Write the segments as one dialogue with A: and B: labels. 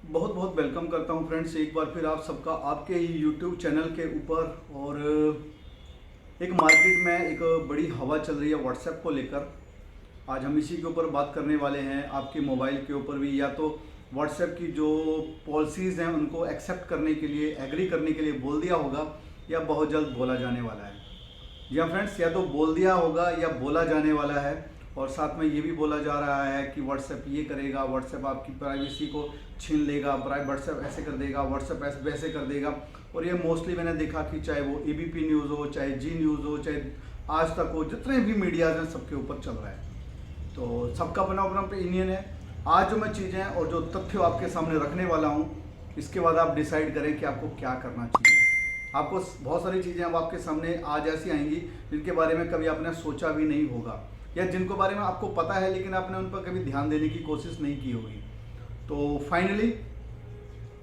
A: बहुत बहुत वेलकम करता हूं फ्रेंड्स, एक बार फिर आप सबका आपके ही यूट्यूब चैनल के ऊपर। और एक मार्केट में एक बड़ी हवा चल रही है व्हाट्सएप को लेकर। आज हम इसी के ऊपर बात करने वाले हैं, आपके मोबाइल के ऊपर भी। या तो व्हाट्सएप की जो पॉलिसीज़ हैं उनको एक्सेप्ट करने के लिए, एग्री करने के लिए बोल दिया होगा या बहुत जल्द बोला जाने वाला है। जी हाँ फ्रेंड्स, या तो बोल दिया होगा या बोला जाने वाला है। और साथ में ये भी बोला जा रहा है कि व्हाट्सएप ये करेगा, व्हाट्सएप आपकी प्राइवेसी को छीन लेगा, व्हाट्सएप ऐसे कर देगा, व्हाट्सएप ऐसे वैसे कर देगा। और ये मोस्टली मैंने देखा कि चाहे वो एबीपी न्यूज़ हो, चाहे जी न्यूज़ हो, चाहे आज तक हो, जितने भी मीडियाज़ हैं सबके ऊपर चल रहा है। तो सबका अपना अपना ओपिनियन है। आज जो मैं चीज़ें और जो तथ्य आपके सामने रखने वाला हूँ, इसके बाद आप डिसाइड करें कि आपको क्या करना चाहिए। आपको बहुत सारी चीज़ें अब आपके सामने आज ऐसी आएंगी जिनके बारे में कभी आपने सोचा भी नहीं होगा, या जिनको बारे में आपको पता है लेकिन आपने उन पर कभी ध्यान देने की कोशिश नहीं की होगी। तो फाइनली,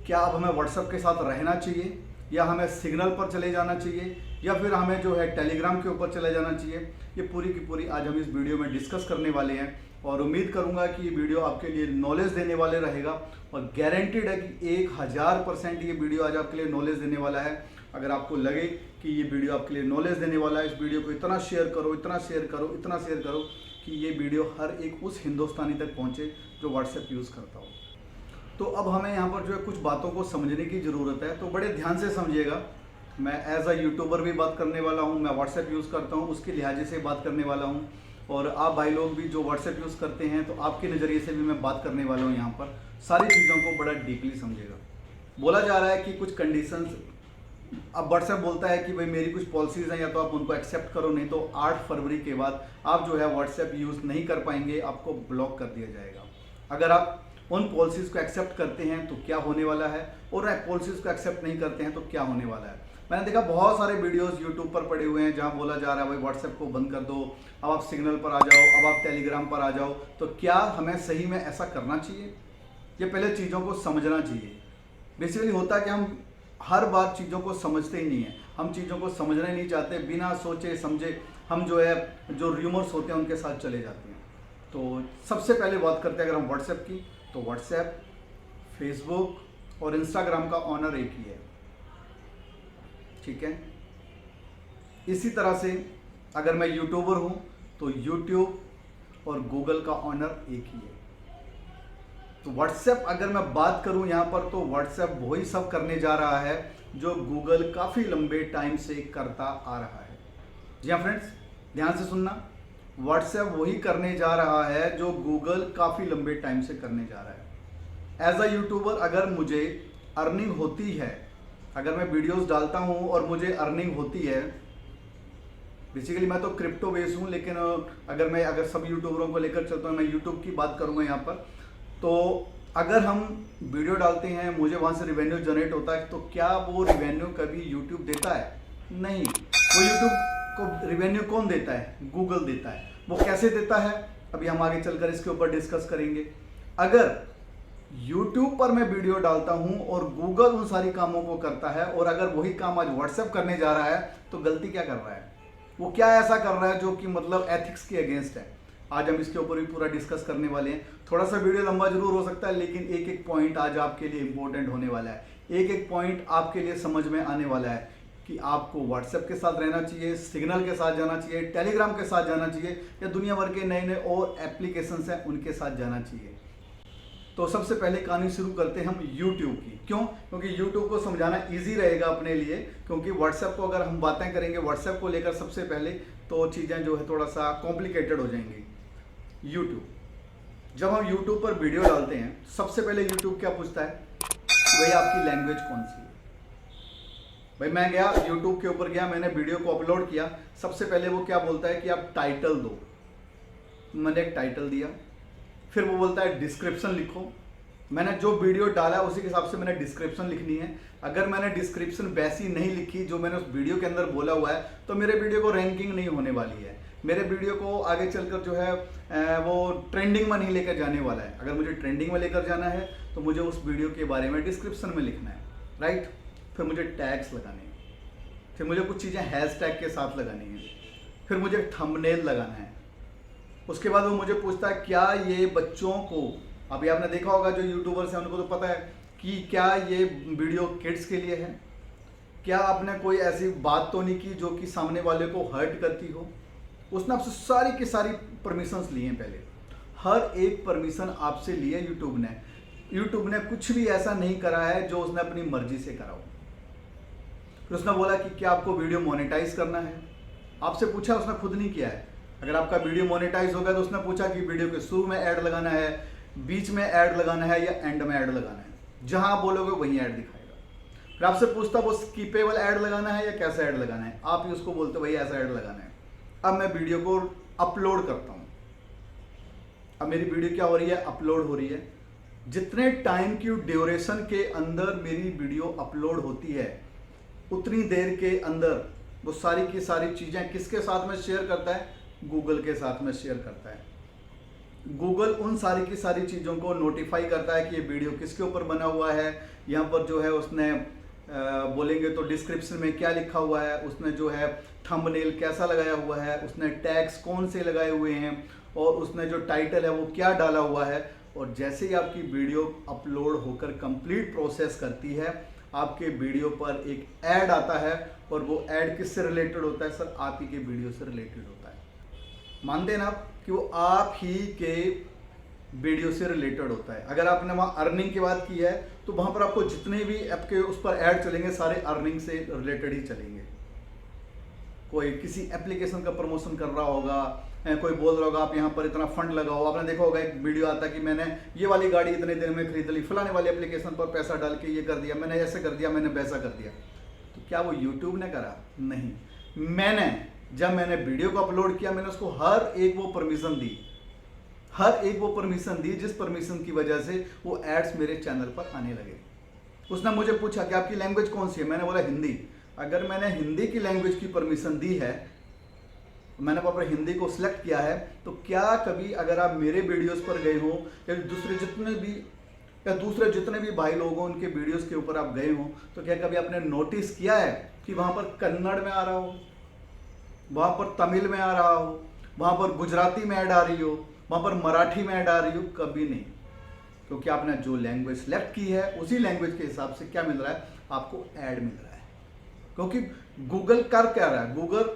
A: क्या अब हमें व्हाट्सएप के साथ रहना चाहिए, या हमें सिग्नल पर चले जाना चाहिए, या फिर हमें जो है टेलीग्राम के ऊपर चले जाना चाहिए, ये पूरी की पूरी आज हम इस वीडियो में डिस्कस करने वाले हैं। और उम्मीद करूंगा कि ये वीडियो आपके लिए नॉलेज देने वाले रहेगा, और गारंटीड है कि 1000% ये वीडियो आज आपके लिए नॉलेज देने वाला है। अगर आपको लगे कि ये वीडियो आपके लिए नॉलेज देने वाला है, इस वीडियो को इतना शेयर करो, इतना शेयर करो, इतना शेयर करो कि ये वीडियो हर एक उस हिंदुस्तानी तक पहुँचे जो व्हाट्सएप यूज़ करता हो। तो अब हमें यहाँ पर जो है कुछ बातों को समझने की ज़रूरत है, तो बड़े ध्यान से समझिएगा। मैं एज अ यूट्यूबर भी बात करने वाला हूँ, मैं व्हाट्सएप यूज़ करता हूँ, उसके लिहाजे से बात करने वाला हूँ। और आप भाई लोग भी जो व्हाट्सएप यूज़ करते हैं, तो आपके नज़रिए से भी मैं बात करने वाला हूँ। यहाँ पर सारी चीज़ों को बड़ा डीपली समझिएगा। बोला जा रहा है कि कुछ कंडीशंस, अब व्हाट्सएप बोलता है कि भाई मेरी कुछ पॉलिसीज़ हैं, या तो आप उनको एक्सेप्ट करो, नहीं तो 8 फरवरी के बाद आप जो है व्हाट्सएप यूज़ नहीं कर पाएंगे, आपको ब्लॉक कर दिया जाएगा। अगर आप उन पॉलिसीज़ को एक्सेप्ट करते हैं तो क्या होने वाला है, और पॉलिसीज़ को एक्सेप्ट नहीं करते हैं तो क्या होने वाला है। मैंने देखा बहुत सारे वीडियोस यूट्यूब पर पड़े हुए हैं जहां बोला जा रहा है भाई व्हाट्सएप को बंद कर दो, अब आप सिग्नल पर आ जाओ, अब आप टेलीग्राम पर आ जाओ। तो क्या हमें सही में ऐसा करना चाहिए? ये पहले चीज़ों को समझना चाहिए। बेसिकली होता है कि हम हर बार चीज़ों को समझते ही नहीं है, हम चीज़ों को समझना ही नहीं चाहते, बिना सोचे समझे हम जो है जो र्यूमर्स होते हैं उनके साथ चले जाते हैं। तो सबसे पहले बात करते हैं अगर हम व्हाट्सएप की, तो व्हाट्सएप, फेसबुक और इंस्टाग्राम का ऑनर एक ही है, ठीक है। इसी तरह से अगर मैं यूट्यूबर हूं तो यूट्यूब और गूगल का ऑनर एक ही है। तो व्हाट्सएप अगर मैं बात करूं यहां पर, तो व्हाट्सएप वही सब करने जा रहा है जो गूगल काफ़ी लंबे टाइम से करता आ रहा है। जी हाँ फ्रेंड्स, ध्यान से सुनना, व्हाट्सएप वही करने जा रहा है जो गूगल काफ़ी लंबे टाइम से करने जा रहा है। एज अ यूट्यूबर अगर मुझे अर्निंग होती है, अगर मैं वीडियोस डालता हूं और मुझे अर्निंग होती है, बेसिकली मैं तो क्रिप्टो बेस हूं, लेकिन अगर सब यूट्यूबरों को लेकर चलता हूं, मैं यूट्यूब की बात करूंगा यहाँ पर। तो अगर हम वीडियो डालते हैं, मुझे वहाँ से रिवेन्यू जनरेट होता है, तो क्या वो रिवेन्यू कभी यूट्यूब देता है? नहीं। वो यूट्यूब को रिवेन्यू कौन देता है? गूगल देता है। वो कैसे देता है, अभी हम आगे चलकर इसके ऊपर डिस्कस करेंगे। अगर यूट्यूब पर मैं वीडियो डालता हूं और गूगल उन सारी कामों को करता है, और अगर वही काम आज व्हाट्सएप करने जा रहा है, तो गलती क्या कर रहा है? वो क्या ऐसा कर रहा है जो कि मतलब एथिक्स के अगेंस्ट है? आज हम इसके ऊपर भी पूरा डिस्कस करने वाले हैं। थोड़ा सा वीडियो लंबा जरूर हो सकता है, लेकिन एक एक पॉइंट आज आपके लिए इंपॉर्टेंट होने वाला है। एक एक पॉइंट आपके लिए समझ में आने वाला है कि आपको व्हाट्सएप के साथ रहना चाहिए, सिग्नल के साथ जाना चाहिए, टेलीग्राम के साथ जाना चाहिए, या दुनिया भर के नए नए और एप्लीकेशंस हैं उनके साथ जाना चाहिए। तो सबसे पहले कहानी शुरू करते हैं हम यूट्यूब की। क्यों? क्योंकि यूट्यूब को समझाना इजी रहेगा अपने लिए, क्योंकि व्हाट्सएप को अगर हम बातें करेंगे व्हाट्सएप को लेकर सबसे पहले, तो चीज़ें जो है थोड़ा सा कॉम्प्लिकेटेड हो जाएंगी। यूट्यूब, जब हम यूट्यूब पर वीडियो डालते हैं, सबसे पहले यूट्यूब क्या पूछता है? भाई आपकी लैंग्वेज कौन सी है? भाई मैं गया यूट्यूब के ऊपर गया, मैंने वीडियो को अपलोड किया, सबसे पहले वो क्या बोलता है कि आप टाइटल दो। मैंने एक टाइटल दिया, फिर वो बोलता है डिस्क्रिप्शन लिखो। मैंने जो वीडियो डाला है उसी के हिसाब से मैंने डिस्क्रिप्शन लिखनी है। अगर मैंने डिस्क्रिप्शन वैसी नहीं लिखी जो मैंने उस वीडियो के अंदर बोला हुआ है, तो मेरे वीडियो को रैंकिंग नहीं होने वाली है, मेरे वीडियो को आगे चलकर जो है वो ट्रेंडिंग में नहीं लेकर जाने वाला है। अगर मुझे ट्रेंडिंग में लेकर जाना है तो मुझे उस वीडियो के बारे में डिस्क्रिप्शन में लिखना है, राइट। फिर मुझे टैग्स लगाने हैं, फिर मुझे कुछ चीज़ें हैशटैग के साथ लगानी है, फिर मुझे थंबनेल लगाना है। उसके बाद वो मुझे पूछता है क्या ये बच्चों को, अभी आपने देखा होगा जो यूट्यूबर्स हैं उनको तो पता है कि क्या ये वीडियो किड्स के लिए है, क्या आपने कोई ऐसी बात तो नहीं की जो कि सामने वाले को हर्ट करती हो। उसने आपसे सारी की सारी परमिशंस ली हैं। पहले हर एक परमिशन आपसे ली है यूट्यूब ने कुछ भी ऐसा नहीं करा है जो उसने अपनी मर्जी से करा हो। फिर उसने बोला कि क्या आपको वीडियो मोनेटाइज करना है, आपसे पूछा, उसने खुद नहीं किया है। अगर आपका वीडियो मोनेटाइज हो गया तो उसने पूछा कि वीडियो के शुरू में ऐड लगाना है, बीच में ऐड लगाना है या एंड में ऐड लगाना है। जहां आप बोलोगे वहीं ऐड दिखाएगा। फिर आपसे पूछता वो स्किपेबल ऐड लगाना है या कैसा ऐड लगाना है, आप ही उसको बोलते भाई ऐसा ऐड लगाना है। अब मैं वीडियो को अपलोड करता हूं। अब मेरी वीडियो क्या हो रही है, अपलोड हो रही है। जितने टाइम की ड्यूरेशन के अंदर मेरी वीडियो अपलोड होती है उतनी देर के अंदर वो सारी की सारी चीजें किसके साथ में शेयर करता है, गूगल के साथ में शेयर करता है। गूगल उन सारी की सारी चीज़ों को नोटिफाई करता है कि ये वीडियो किसके ऊपर बना हुआ है। यहाँ पर जो है उसने बोलेंगे तो डिस्क्रिप्शन में क्या लिखा हुआ है, उसने जो है थंबनेल कैसा लगाया हुआ है, उसने टैग्स कौन से लगाए हुए हैं और उसने जो टाइटल है वो क्या डाला हुआ है। और जैसे ही आपकी वीडियो अपलोड होकर कंप्लीट प्रोसेस करती है, आपके वीडियो पर एक ऐड आता है और वो ऐड किससे रिलेटेड होता है, सर आप ही के वीडियो से रिलेटेड होता है। मानते हैं ना आप कि वो आप ही के वीडियो से रिलेटेड होता है। अगर आपने वहाँ अर्निंग की बात की है तो वहाँ पर आपको जितने भी आपके उस पर ऐड चलेंगे सारे अर्निंग से रिलेटेड ही चलेंगे। कोई किसी एप्लीकेशन का प्रमोशन कर रहा होगा, कोई बोल रहा होगा आप यहाँ पर इतना फंड लगाओ। आपने देखा होगा एक वीडियो आता है कि मैंने ये वाली गाड़ी इतने दिन में खरीद ली, फलाने वाली एप्लीकेशन पर पैसा डाल के ये कर दिया, मैंने ऐसे कर दिया, मैंने वैसा कर दिया। तो क्या वो यूट्यूब ने करा? नहीं। जब मैंने वीडियो को अपलोड किया मैंने उसको हर एक वो परमिशन दी, जिस परमिशन की वजह से वो एड्स मेरे चैनल पर आने लगे। उसने मुझे पूछा कि आपकी लैंग्वेज कौन सी है, मैंने बोला हिंदी। अगर मैंने हिंदी की लैंग्वेज की परमिशन दी है, मैंने वहाँ पर हिंदी को सिलेक्ट किया है, तो क्या कभी अगर आप मेरे वीडियोस पर गए हो या दूसरे जितने भी भाई लोग हों उनके वीडियोस के ऊपर आप गए हो, तो क्या कभी आपने नोटिस किया है कि वहाँ पर कन्नड़ में आ रहा हो, वहाँ पर तमिल में आ रहा हो, वहाँ पर गुजराती में ऐड आ रही हो, वहाँ पर मराठी में ऐड आ रही हो? कभी नहीं। क्योंकि आपने जो लैंग्वेज सेलेक्ट की है उसी लैंग्वेज के हिसाब से क्या मिल रहा है, आपको ऐड मिल रहा है। क्योंकि गूगल कर क्या रहा है, गूगल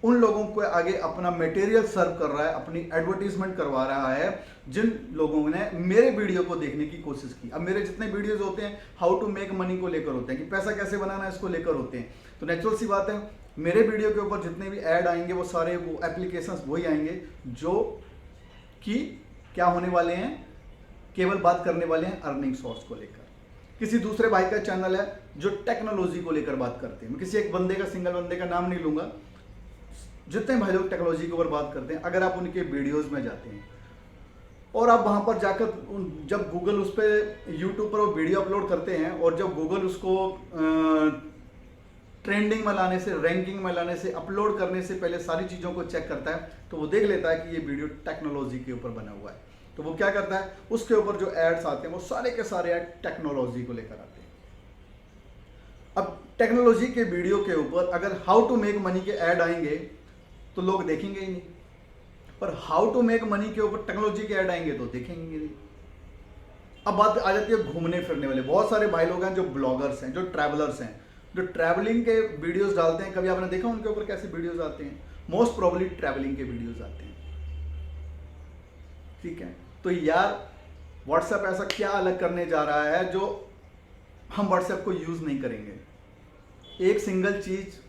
A: उन लोगों को आगे अपना मटेरियल सर्व कर रहा है, अपनी एडवर्टीजमेंट करवा रहा है जिन लोगों ने मेरे वीडियो को देखने की कोशिश की। अब मेरे जितने वीडियोस होते हैं हाउ टू मेक मनी को लेकर होते हैं, कि पैसा कैसे बनाना है इसको लेकर होते हैं। तो नेचुरल सी बात है मेरे वीडियो के ऊपर जितने भी ऐड आएंगे वो सारे वो एप्लीकेशंस वही आएंगे जो कि क्या होने वाले हैं, केवल बात करने वाले हैं अर्निंग सोर्स को लेकर। किसी दूसरे भाई का चैनल है जो टेक्नोलॉजी को लेकर बात करते हैं, मैं किसी एक बंदे का, सिंगल बंदे का नाम नहीं लूंगा, जितने भाई लोग टेक्नोलॉजी के ऊपर बात करते हैं, अगर आप उनके वीडियोस में जाते हैं और आप वहां पर जाकर जब गूगल उस पर यूट्यूब पर वो वीडियो अपलोड करते हैं और जब गूगल उसको ट्रेंडिंग में लाने से, रैंकिंग में लाने से, अपलोड करने से पहले सारी चीज़ों को चेक करता है, तो वो देख लेता है कि ये वीडियो टेक्नोलॉजी के ऊपर बना हुआ है। तो वो क्या करता है, उसके ऊपर जो एड्स आते हैं वो सारे के सारे एड टेक्नोलॉजी को लेकर आते हैं। अब टेक्नोलॉजी के वीडियो के ऊपर अगर हाउ टू मेक मनी के ऐड आएंगे तो लोग देखेंगे ही नहीं, पर हाउ टू मेक मनी के ऊपर टेक्नोलॉजी के ऐड आएंगे तो देखेंगे नहीं। अब बात आ जाती है घूमने फिरने वाले। बहुत सारे भाई लोग हैं जो ब्लॉगर्स हैं, जो ट्रैवलर्स हैं, जो ट्रैवलिंग के वीडियोस डालते हैं। कभी आपने देखा उनके ऊपर कैसे वीडियोस आते हैं? मोस्ट प्रोबेबली ट्रैवलिंग के वीडियोस आते हैं। ठीक है, तो यार व्हाट्सएप ऐसा क्या अलग करने जा रहा है जो हम व्हाट्सएप को यूज नहीं करेंगे? एक सिंगल चीज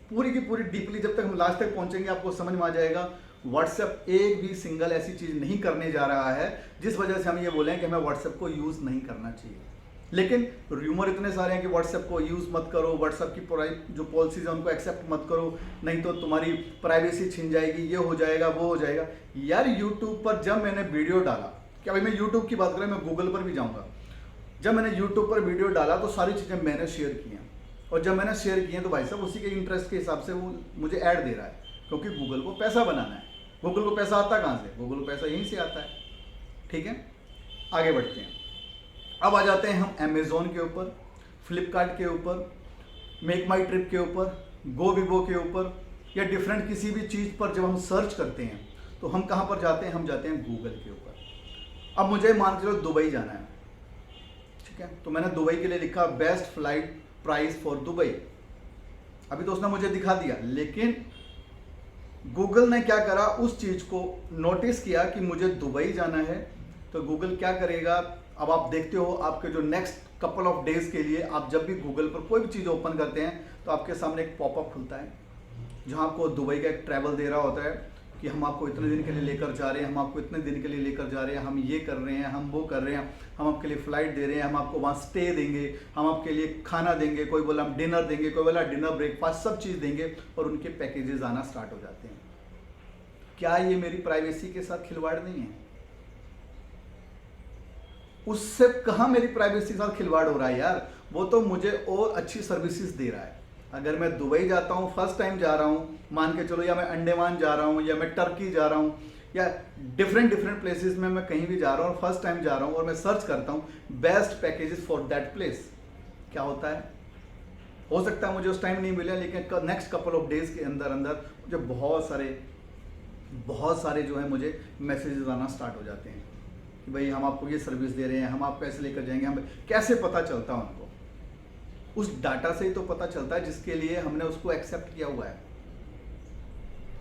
A: पूरी की पूरी डीपली जब तक हम लास्ट तक पहुंचेंगे आपको समझ में आ जाएगा। व्हाट्सएप एक भी सिंगल ऐसी चीज नहीं करने जा रहा है जिस वजह से हम ये बोलें कि हमें व्हाट्सएप को यूज नहीं करना चाहिए। लेकिन रूमर इतने सारे हैं कि व्हाट्सएप को यूज मत करो, व्हाट्सएप की जो पॉलिसीज है उनको एक्सेप्ट मत करो, नहीं तो तुम्हारी प्राइवेसी छिन जाएगी, ये हो जाएगा, वो हो जाएगा। यार यूट्यूब पर जब मैंने वीडियो डाला, क्या भाई मैं यूट्यूब की बात करें, मैं गूगल पर भी जाऊंगा, जब मैंने यूट्यूब पर वीडियो डाला तो सारी चीजें मैंने शेयर की हैं, और जब मैंने शेयर किए तो भाई साहब उसी के इंटरेस्ट के हिसाब से वो मुझे ऐड दे रहा है, क्योंकि गूगल को पैसा बनाना है। गूगल को पैसा आता कहाँ से? गूगल को पैसा यहीं से आता है। ठीक है, आगे बढ़ते हैं। अब आ जाते हैं हम अमेजोन के ऊपर, फ्लिपकार्ट के ऊपर, मेक माई ट्रिप के ऊपर, गो विवो के ऊपर, या डिफरेंट किसी भी चीज़ पर जब हम सर्च करते हैं तो हम कहाँ पर जाते हैं? हम जाते हैं गूगल के ऊपर। अब मुझे मान के चलो दुबई जाना है, ठीक है, तो मैंने दुबई के लिए लिखा best flight price for Dubai. अभी तो उसने मुझे दिखा दिया, लेकिन गूगल ने क्या करा, उस चीज़ को नोटिस किया कि मुझे दुबई जाना है। तो गूगल क्या करेगा, अब आप देखते हो आपके जो नेक्स्ट कपल ऑफ डेज के लिए आप जब भी गूगल पर कोई भी चीज़ ओपन करते हैं तो आपके सामने एक पॉपअप खुलता है जहां आपको दुबई का एक ट्रैवल दे रहा होता है कि हम आपको इतने दिन के लिए लेकर जा रहे हैं, हम आपको इतने दिन के लिए लेकर जा रहे हैं, हम ये कर रहे हैं, हम वो कर रहे हैं, हम आपके लिए फ़्लाइट दे रहे हैं, हम आपको वहाँ स्टे देंगे, हम आपके लिए खाना देंगे, कोई बोला हम डिनर देंगे, कोई बोला डिनर ब्रेकफास्ट, सब चीज़ देंगे, और उनके पैकेजेस आना स्टार्ट हो जाते हैं। क्या ये मेरी प्राइवेसी के साथ खिलवाड़ नहीं है? उससे कहाँ मेरी प्राइवेसी के साथ खिलवाड़ हो रहा है यार? वो तो मुझे और अच्छी सर्विसेज दे रहा है। अगर मैं दुबई जाता हूँ, फर्स्ट टाइम जा रहा हूँ, मान के चलो, या मैं अंडमान जा रहा हूँ, या मैं टर्की जा रहा हूँ, या डिफरेंट प्लेसेस में मैं कहीं भी जा रहा हूँ, फर्स्ट टाइम जा रहा हूँ, और मैं सर्च करता हूँ best packages for that place, क्या होता है? हो सकता है मुझे उस टाइम नहीं मिले, लेकिन नेक्स्ट कपल ऑफ डेज के अंदर अंदर मुझे बहुत सारे जो है मुझे मैसेजेस आना स्टार्ट हो जाते हैं कि भाई हम आपको ये सर्विस दे रहे हैं, हम आप पैसे लेकर जाएंगे। हम कैसे पता चलता है उनको? उस डाटा से ही तो पता चलता है जिसके लिए हमने उसको एक्सेप्ट किया हुआ है।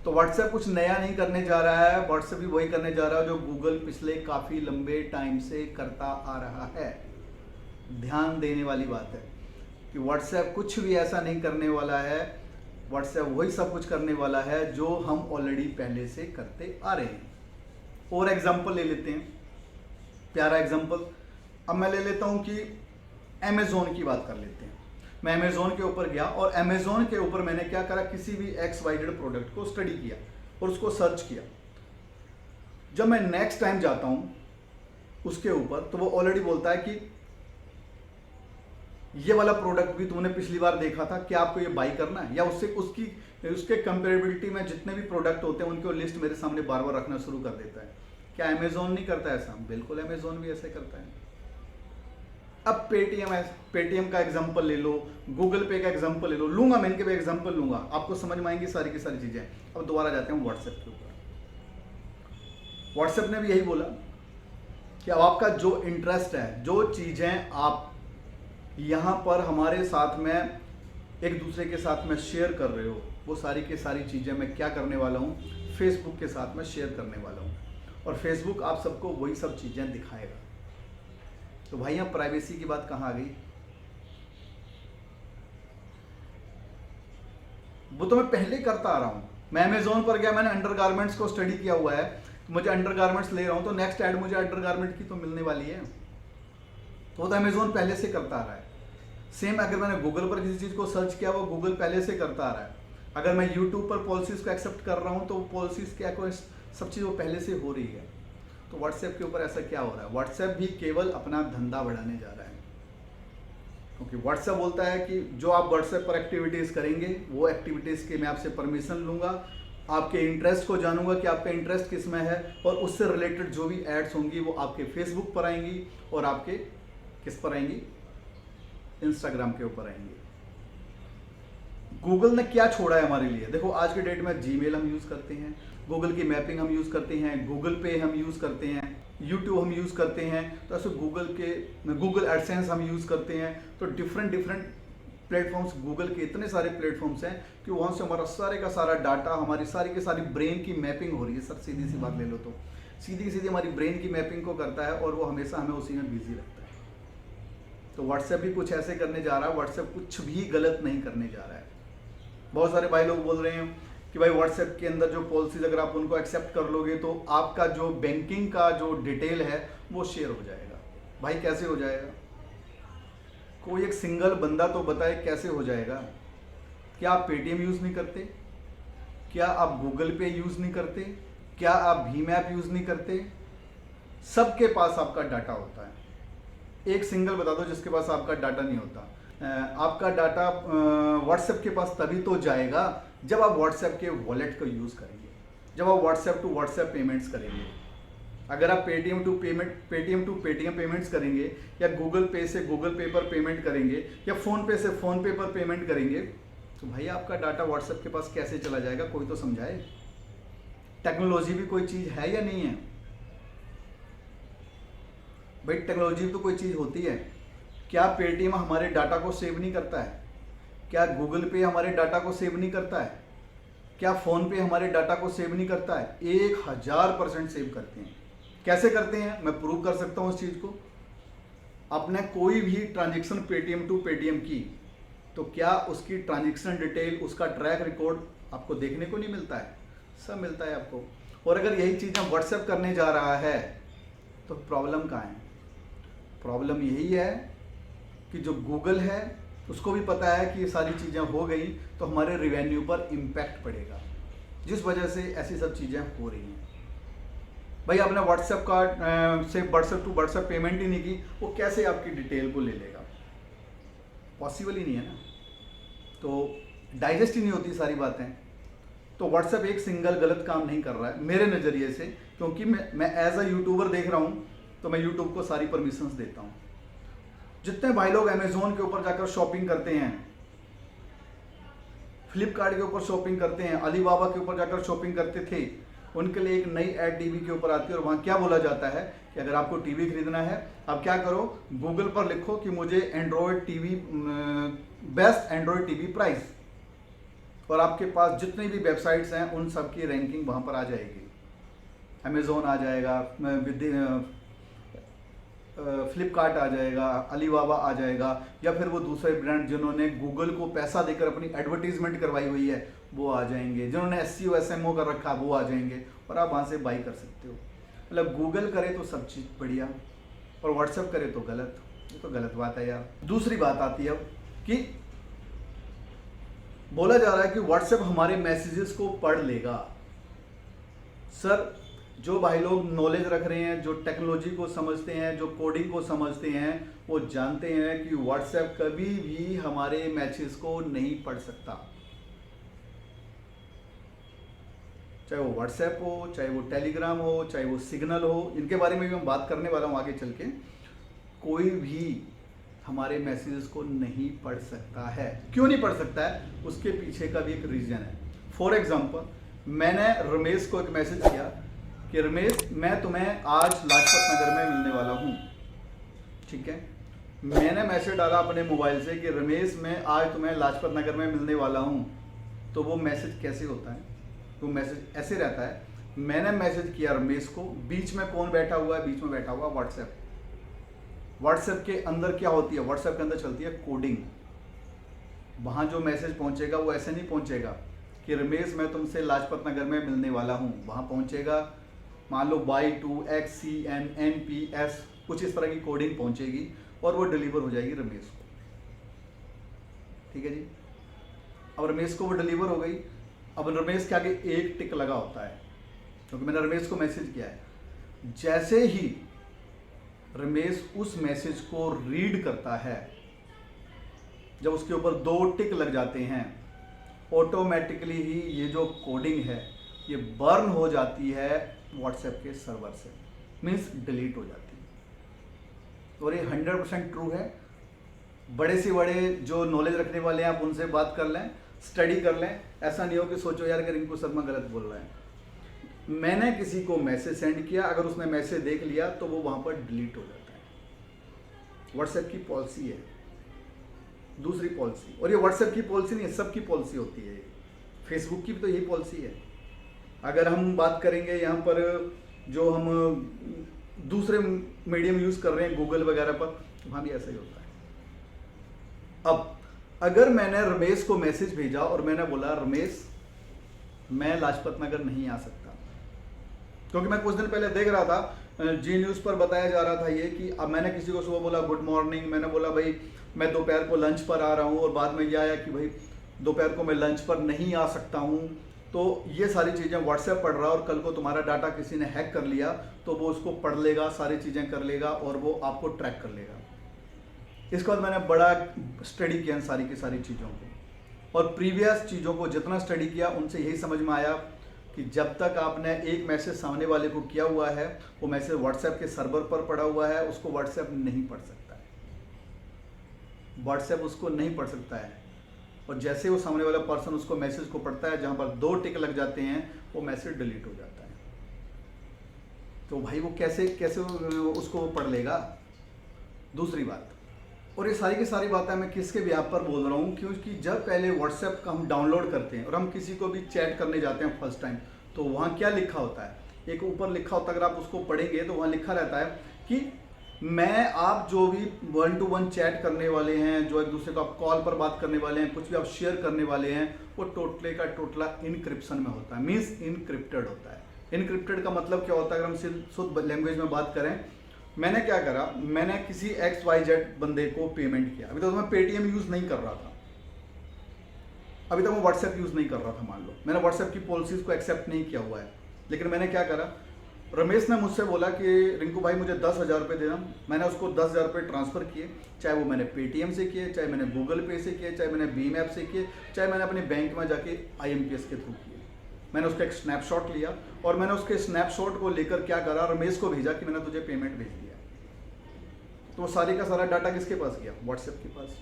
A: तो व्हाट्सएप कुछ नया नहीं करने जा रहा है, व्हाट्सएप भी वही करने जा रहा है जो गूगल पिछले काफ़ी लंबे टाइम से करता आ रहा है। ध्यान देने वाली बात है कि व्हाट्सएप कुछ भी ऐसा नहीं करने वाला है, व्हाट्सएप वही सब कुछ करने वाला है जो हम ऑलरेडी पहले से करते आ रहे हैं। और एग्जाम्पल ले लेते हैं, प्यारा एग्जाम्पल। अब मैं ले लेता हूँ कि अमेज़ोन की बात कर लेते हैं। मैं अमेज़ोन के ऊपर गया और अमेज़ोन के ऊपर मैंने क्या करा, किसी भी XYZ प्रोडक्ट को स्टडी किया और उसको सर्च किया। जब मैं नेक्स्ट टाइम जाता हूँ उसके ऊपर तो वो ऑलरेडी बोलता है कि ये वाला प्रोडक्ट भी तुमने पिछली बार देखा था, क्या आपको ये बाई करना है? या उसके कंपेरेबिलिटी में जितने भी प्रोडक्ट होते हैं उनकी लिस्ट मेरे सामने बार बार रखना शुरू कर देता है। क्या अमेज़ोन नहीं करता ऐसा? बिल्कुल अमेज़ोन भी ऐसे करता है। अब पेटीएम का एग्जांपल ले लो, गूगल पे का एग्जांपल ले लो, लूंगा मैं इनके भी एग्जांपल लूंगा, आपको समझ में आएंगी सारी की सारी चीजें। अब दोबारा जाते हैं व्हाट्सएप के ऊपर। व्हाट्सएप ने भी यही बोला कि अब आपका जो इंटरेस्ट है, जो चीजें आप यहां पर हमारे साथ में एक दूसरे के साथ में शेयर कर रहे हो, वो सारी की सारी चीजें मैं क्या करने वाला हूं, फेसबुक के साथ में शेयर करने वाला हूं, और फेसबुक आप सबको वही सब चीजें दिखाएगा। तो भाई यहाँ प्राइवेसी की बात कहाँ आ गई? वो तो मैं पहले करता आ रहा हूँ। मैं अमेज़ोन पर गया, मैंने अंडरगारमेंट्स को स्टडी किया हुआ है, तो मुझे अंडरगारमेंट्स ले रहा हूँ, तो नेक्स्ट ऐड मुझे अंडरगारमेंट की तो मिलने वाली है। तो अमेज़ोन पहले से करता आ रहा है। सेम अगर मैंने गूगल पर किसी चीज़ को सर्च किया, वो गूगल पहले से करता आ रहा है। अगर मैं यूट्यूब पर पॉलिसीज़ को एक्सेप्ट कर रहा हूँ तो पॉलिसीज़ क्या कोई सब चीज़ वो पहले से हो रही है। तो व्हाट्सएप के ऊपर ऐसा क्या हो रहा है? व्हाट्सएप भी केवल अपना धंधा बढ़ाने जा रहा है, क्योंकि व्हाट्सएप बोलता है कि जो आप व्हाट्सएप पर एक्टिविटीज़ करेंगे वो एक्टिविटीज़ के मैं आपसे परमिशन लूँगा, आपके इंटरेस्ट को जानूंगा कि आपका इंटरेस्ट किस में है, और उससे रिलेटेड जो भी एड्स होंगी वो आपके फेसबुक पर आएंगी और आपके किस पर आएंगी, इंस्टाग्राम के ऊपर आएंगी। गूगल ने क्या छोड़ा है हमारे लिए? देखो आज के डेट में जीमेल हम यूज़ करते हैं, गूगल की मैपिंग हम यूज़ करते हैं, गूगल पे हम यूज़ करते हैं, यूट्यूब हम यूज़ करते हैं, तो ऐसे गूगल एडसेंस हम यूज़ करते हैं। तो डिफरेंट प्लेटफॉर्म्स, गूगल के इतने सारे प्लेटफॉर्म्स हैं कि वहाँ से हमारा सारे का सारा डाटा, हमारी सारी की सारी ब्रेन की मैपिंग हो रही है। सर सीधी सी बात ले लो तो सीधी हमारी ब्रेन की मैपिंग को करता है और वो हमेशा हमें उसी में बिजी रखता है। तो व्हाट्सएप भी कुछ ऐसे करने जा रहा है, व्हाट्सएप कुछ भी गलत नहीं करने जा रहा है। बहुत सारे भाई लोग बोल रहे हैं कि भाई व्हाट्सएप के अंदर जो पॉलिसीज अगर आप उनको एक्सेप्ट कर लोगे तो आपका जो बैंकिंग का जो डिटेल है वो शेयर हो जाएगा। भाई कैसे हो जाएगा? कोई एक सिंगल बंदा तो बताए कैसे हो जाएगा? क्या आप पेटीएम यूज़ नहीं करते? क्या आप गूगल पे यूज़ नहीं करते? क्या आप भीम ऐप यूज़ नहीं करते? सबके पास आपका डाटा होता है। एक सिंगल बता दो जिसके पास आपका डाटा नहीं होता। आपका डाटा व्हाट्सएप के पास तभी तो जाएगा जब आप व्हाट्सएप के वॉलेट को यूज़ करेंगे, जब आप व्हाट्सएप टू व्हाट्सएप पेमेंट्स करेंगे। अगर आप पेटीएम टू पेटीएम पेमेंट्स करेंगे, या गूगल पे से गूगल पे पर पेमेंट करेंगे, या फ़ोन पे से फ़ोन पे पर पेमेंट करेंगे, तो भाई आपका डाटा व्हाट्सएप के पास कैसे चला जाएगा? कोई तो समझाए। टेक्नोलॉजी भी कोई चीज़ है या नहीं है? भाई टेक्नोलॉजी तो कोई चीज़ होती है। क्या पेटीएम हमारे डाटा को सेव नहीं करता है? क्या गूगल पे हमारे डाटा को सेव नहीं करता है? क्या फ़ोन पे हमारे डाटा को सेव नहीं करता है? 1000% सेव करते हैं। कैसे करते हैं? मैं प्रूव कर सकता हूँ इस चीज़ को। आपने कोई भी ट्रांजेक्शन पेटीएम टू पेटीएम की, तो क्या उसकी ट्रांजेक्शन डिटेल, उसका ट्रैक रिकॉर्ड आपको देखने को नहीं मिलता है? सब मिलता है आपको। और अगर यही चीज़ हम व्हाट्सएप करने जा रहा है तो प्रॉब्लम कहाँ है? प्रॉब्लम यही है कि जो गूगल है उसको भी पता है कि ये सारी चीज़ें हो गई तो हमारे रिवेन्यू पर इम्पैक्ट पड़ेगा, जिस वजह से ऐसी सब चीज़ें हो रही हैं। भाई आपने व्हाट्सएप का से व्हाट्सएप टू व्हाट्सएप पेमेंट ही नहीं की, वो कैसे आपकी डिटेल को ले लेगा? पॉसिबल ही नहीं है ना। तो डाइजेस्ट ही नहीं होती सारी बातें। तो व्हाट्सएप एक सिंगल गलत काम नहीं कर रहा है मेरे नज़रिए से, क्योंकि मैं एज अ यूट्यूबर देख रहा हूँ तो मैं यूट्यूब को सारी परमिशंस देता हूँ। जितने भाई लोग अमेजोन के ऊपर जाकर शॉपिंग करते हैं, फ्लिपकार्ट के ऊपर शॉपिंग करते हैं, अलीबाबा के ऊपर जाकर शॉपिंग करते थे, उनके लिए एक नई ऐड टीवी के ऊपर आती है और वहाँ क्या बोला जाता है कि अगर आपको टीवी खरीदना है, आप क्या करो, गूगल पर लिखो कि मुझे Android TV, best Android TV price, और आपके पास जितनी भी वेबसाइट्स हैं उन सब की रैंकिंग वहाँ पर आ जाएगी। अमेजोन आ जाएगा, फ्लिपकार्ट आ जाएगा, अलीबाबा आ जाएगा, या फिर वो दूसरे ब्रांड जिन्होंने गूगल को पैसा देकर अपनी एडवर्टीजमेंट करवाई हुई है वो आ जाएंगे, जिन्होंने SEO SMO कर रखा वो आ जाएंगे, और आप वहाँ से बाई कर सकते हो। मतलब गूगल करे तो सब चीज़ बढ़िया, और व्हाट्सएप करे तो गलत। ये तो गलत बात है यार। दूसरी बात आती है अब कि बोला जा रहा है कि व्हाट्सएप हमारे मैसेजेस को पढ़ लेगा। सर, जो भाई लोग नॉलेज रख रहे हैं, जो टेक्नोलॉजी को समझते हैं, जो कोडिंग को समझते हैं, वो जानते हैं कि व्हाट्सएप कभी भी हमारे मैसेज को नहीं पढ़ सकता। चाहे वो व्हाट्सएप हो, चाहे वो टेलीग्राम हो, चाहे वो सिग्नल हो, इनके बारे में भी मैं बात करने वाला हूँ आगे चल के। कोई भी हमारे मैसेजेस को नहीं पढ़ सकता है। क्यों नहीं पढ़ सकता है? उसके पीछे का भी एक रीज़न है। फॉर एग्जांपल, मैंने रमेश को एक मैसेज किया कि रमेश, मैं तुम्हें आज लाजपत नगर में मिलने वाला हूँ। ठीक है, मैंने मैसेज डाला अपने मोबाइल से कि रमेश, मैं आज तुम्हें लाजपत नगर में मिलने वाला हूँ। तो वो मैसेज कैसे होता है? वो मैसेज ऐसे रहता है, मैंने मैसेज किया रमेश को, बीच में कौन बैठा हुआ है? बीच में बैठा हुआ व्हाट्सएप। व्हाट्सएप के अंदर क्या होती है? व्हाट्सएप के अंदर चलती है कोडिंग। वहाँ जो मैसेज पहुँचेगा वो ऐसे नहीं पहुँचेगा कि रमेश, मैं तुमसे लाजपत नगर में मिलने वाला हूँ। वहाँ पहुँचेगा, मान लो Y2XCNNPS, कुछ इस तरह की कोडिंग पहुँचेगी और वो डिलीवर हो जाएगी रमेश को। ठीक है जी। अब रमेश को वो डिलीवर हो गई। अब रमेश के आगे एक टिक लगा होता है, क्योंकि मैंने रमेश को मैसेज किया है। जैसे ही रमेश उस मैसेज को रीड करता है, जब उसके ऊपर 2 टिक लग जाते हैं, ऑटोमेटिकली ही ये जो कोडिंग है ये बर्न हो जाती है व्हाट्सएप के सर्वर से, मीन्स डिलीट हो जाती है। और ये 100% ट्रू है। बड़े से बड़े जो नॉलेज रखने वाले हैं, आप उनसे बात कर लें, स्टडी कर लें। ऐसा नहीं हो कि सोचो यार कि रिंकू शर्मा गलत बोल रहा है। मैंने किसी को मैसेज सेंड किया, अगर उसने मैसेज देख लिया तो वो वहाँ पर डिलीट हो जाता है। व्हाट्सएप की पॉलिसी है, दूसरी पॉलिसी। और ये व्हाट्सएप की पॉलिसी नहीं है, सबकी पॉलिसी होती है। फेसबुक की भी तो यही पॉलिसी है। अगर हम बात करेंगे यहाँ पर, जो हम दूसरे मीडियम यूज़ कर रहे हैं गूगल वगैरह पर, वहाँ भी ऐसा ही होता है। अब अगर मैंने रमेश को मैसेज भेजा और मैंने बोला रमेश, मैं लाजपत नगर नहीं आ सकता, क्योंकि मैं कुछ दिन पहले देख रहा था जी न्यूज़ पर बताया जा रहा था ये कि अब मैंने किसी को सुबह बोला गुड मॉर्निंग, मैंने बोला भाई मैं दोपहर को लंच पर आ रहा हूँ, और बाद में ये आया कि भाई दोपहर को मैं लंच पर नहीं आ सकता हूँ। तो ये सारी चीज़ें व्हाट्सएप पढ़ रहा है, और कल को तुम्हारा डाटा किसी ने हैक कर लिया तो वो उसको पढ़ लेगा, सारी चीज़ें कर लेगा और वो आपको ट्रैक कर लेगा। इसके बाद मैंने बड़ा स्टडी किया सारी की सारी चीज़ों को, और प्रीवियस चीज़ों को जितना स्टडी किया उनसे यही समझ में आया कि जब तक आपने एक मैसेज सामने वाले को किया हुआ है, वो मैसेज व्हाट्सएप के सर्वर पर पड़ा हुआ है, उसको व्हाट्सएप नहीं पढ़ सकता है। व्हाट्सएप उसको नहीं पढ़ सकता है। और जैसे वो सामने वाला पर्सन उसको मैसेज को पढ़ता है, जहाँ पर 2 टिक लग जाते हैं, वो मैसेज डिलीट हो जाता है। तो भाई वो कैसे उसको पढ़ लेगा? दूसरी बात, और ये सारी की सारी बातें मैं किसके बिहाफ पर बोल रहा हूँ, क्योंकि जब पहले व्हाट्सएप का हम डाउनलोड करते हैं और हम किसी को भी चैट करने जाते हैं फर्स्ट टाइम, तो वहाँ क्या लिखा होता है, एक ऊपर लिखा होता है, अगर आप उसको पढ़ेंगे तो वहाँ लिखा रहता है कि मैं आप जो भी 1 to 1 चैट करने वाले हैं, जो एक दूसरे को आप कॉल पर बात करने वाले हैं, कुछ भी आप शेयर करने वाले हैं, वो टोटले का टोटला इनक्रिप्शन में होता है, मीन्स इनक्रिप्टेड होता है। इनक्रिप्टेड का मतलब क्या होता है, अगर हम शुद्ध लैंग्वेज में बात करें, मैंने क्या करा, मैंने किसी XYZ बंदे को पेमेंट किया। अभी तक तो मैं पेटीएम यूज़ नहीं कर रहा था, अभी तक मैं व्हाट्सएप यूज़ नहीं कर रहा था, मान लो मैंने व्हाट्सएप की पॉलिसीज़ को एक्सेप्ट नहीं किया हुआ है, लेकिन मैंने क्या करा, रमेश ने मुझसे बोला कि रिंकू भाई मुझे 10,000 रुपये देना, मैंने उसको 10,000 रुपये ट्रांसफ़र किए, चाहे वो मैंने पेटीएम से किए, चाहे मैंने गूगल पे से किए, चाहे मैंने भीम ऐप से किए, चाहे मैंने अपने बैंक में जाके IMPS के थ्रू किए। मैंने उसका एक स्नैपशॉट लिया और मैंने उसके स्नैपशॉट को लेकर क्या करा, रमेश को भेजा कि मैंने तुझे पेमेंट भेज दिया। तो वो सारे का सारा डाटा किसके पास गया, व्हाट्सएप के पास।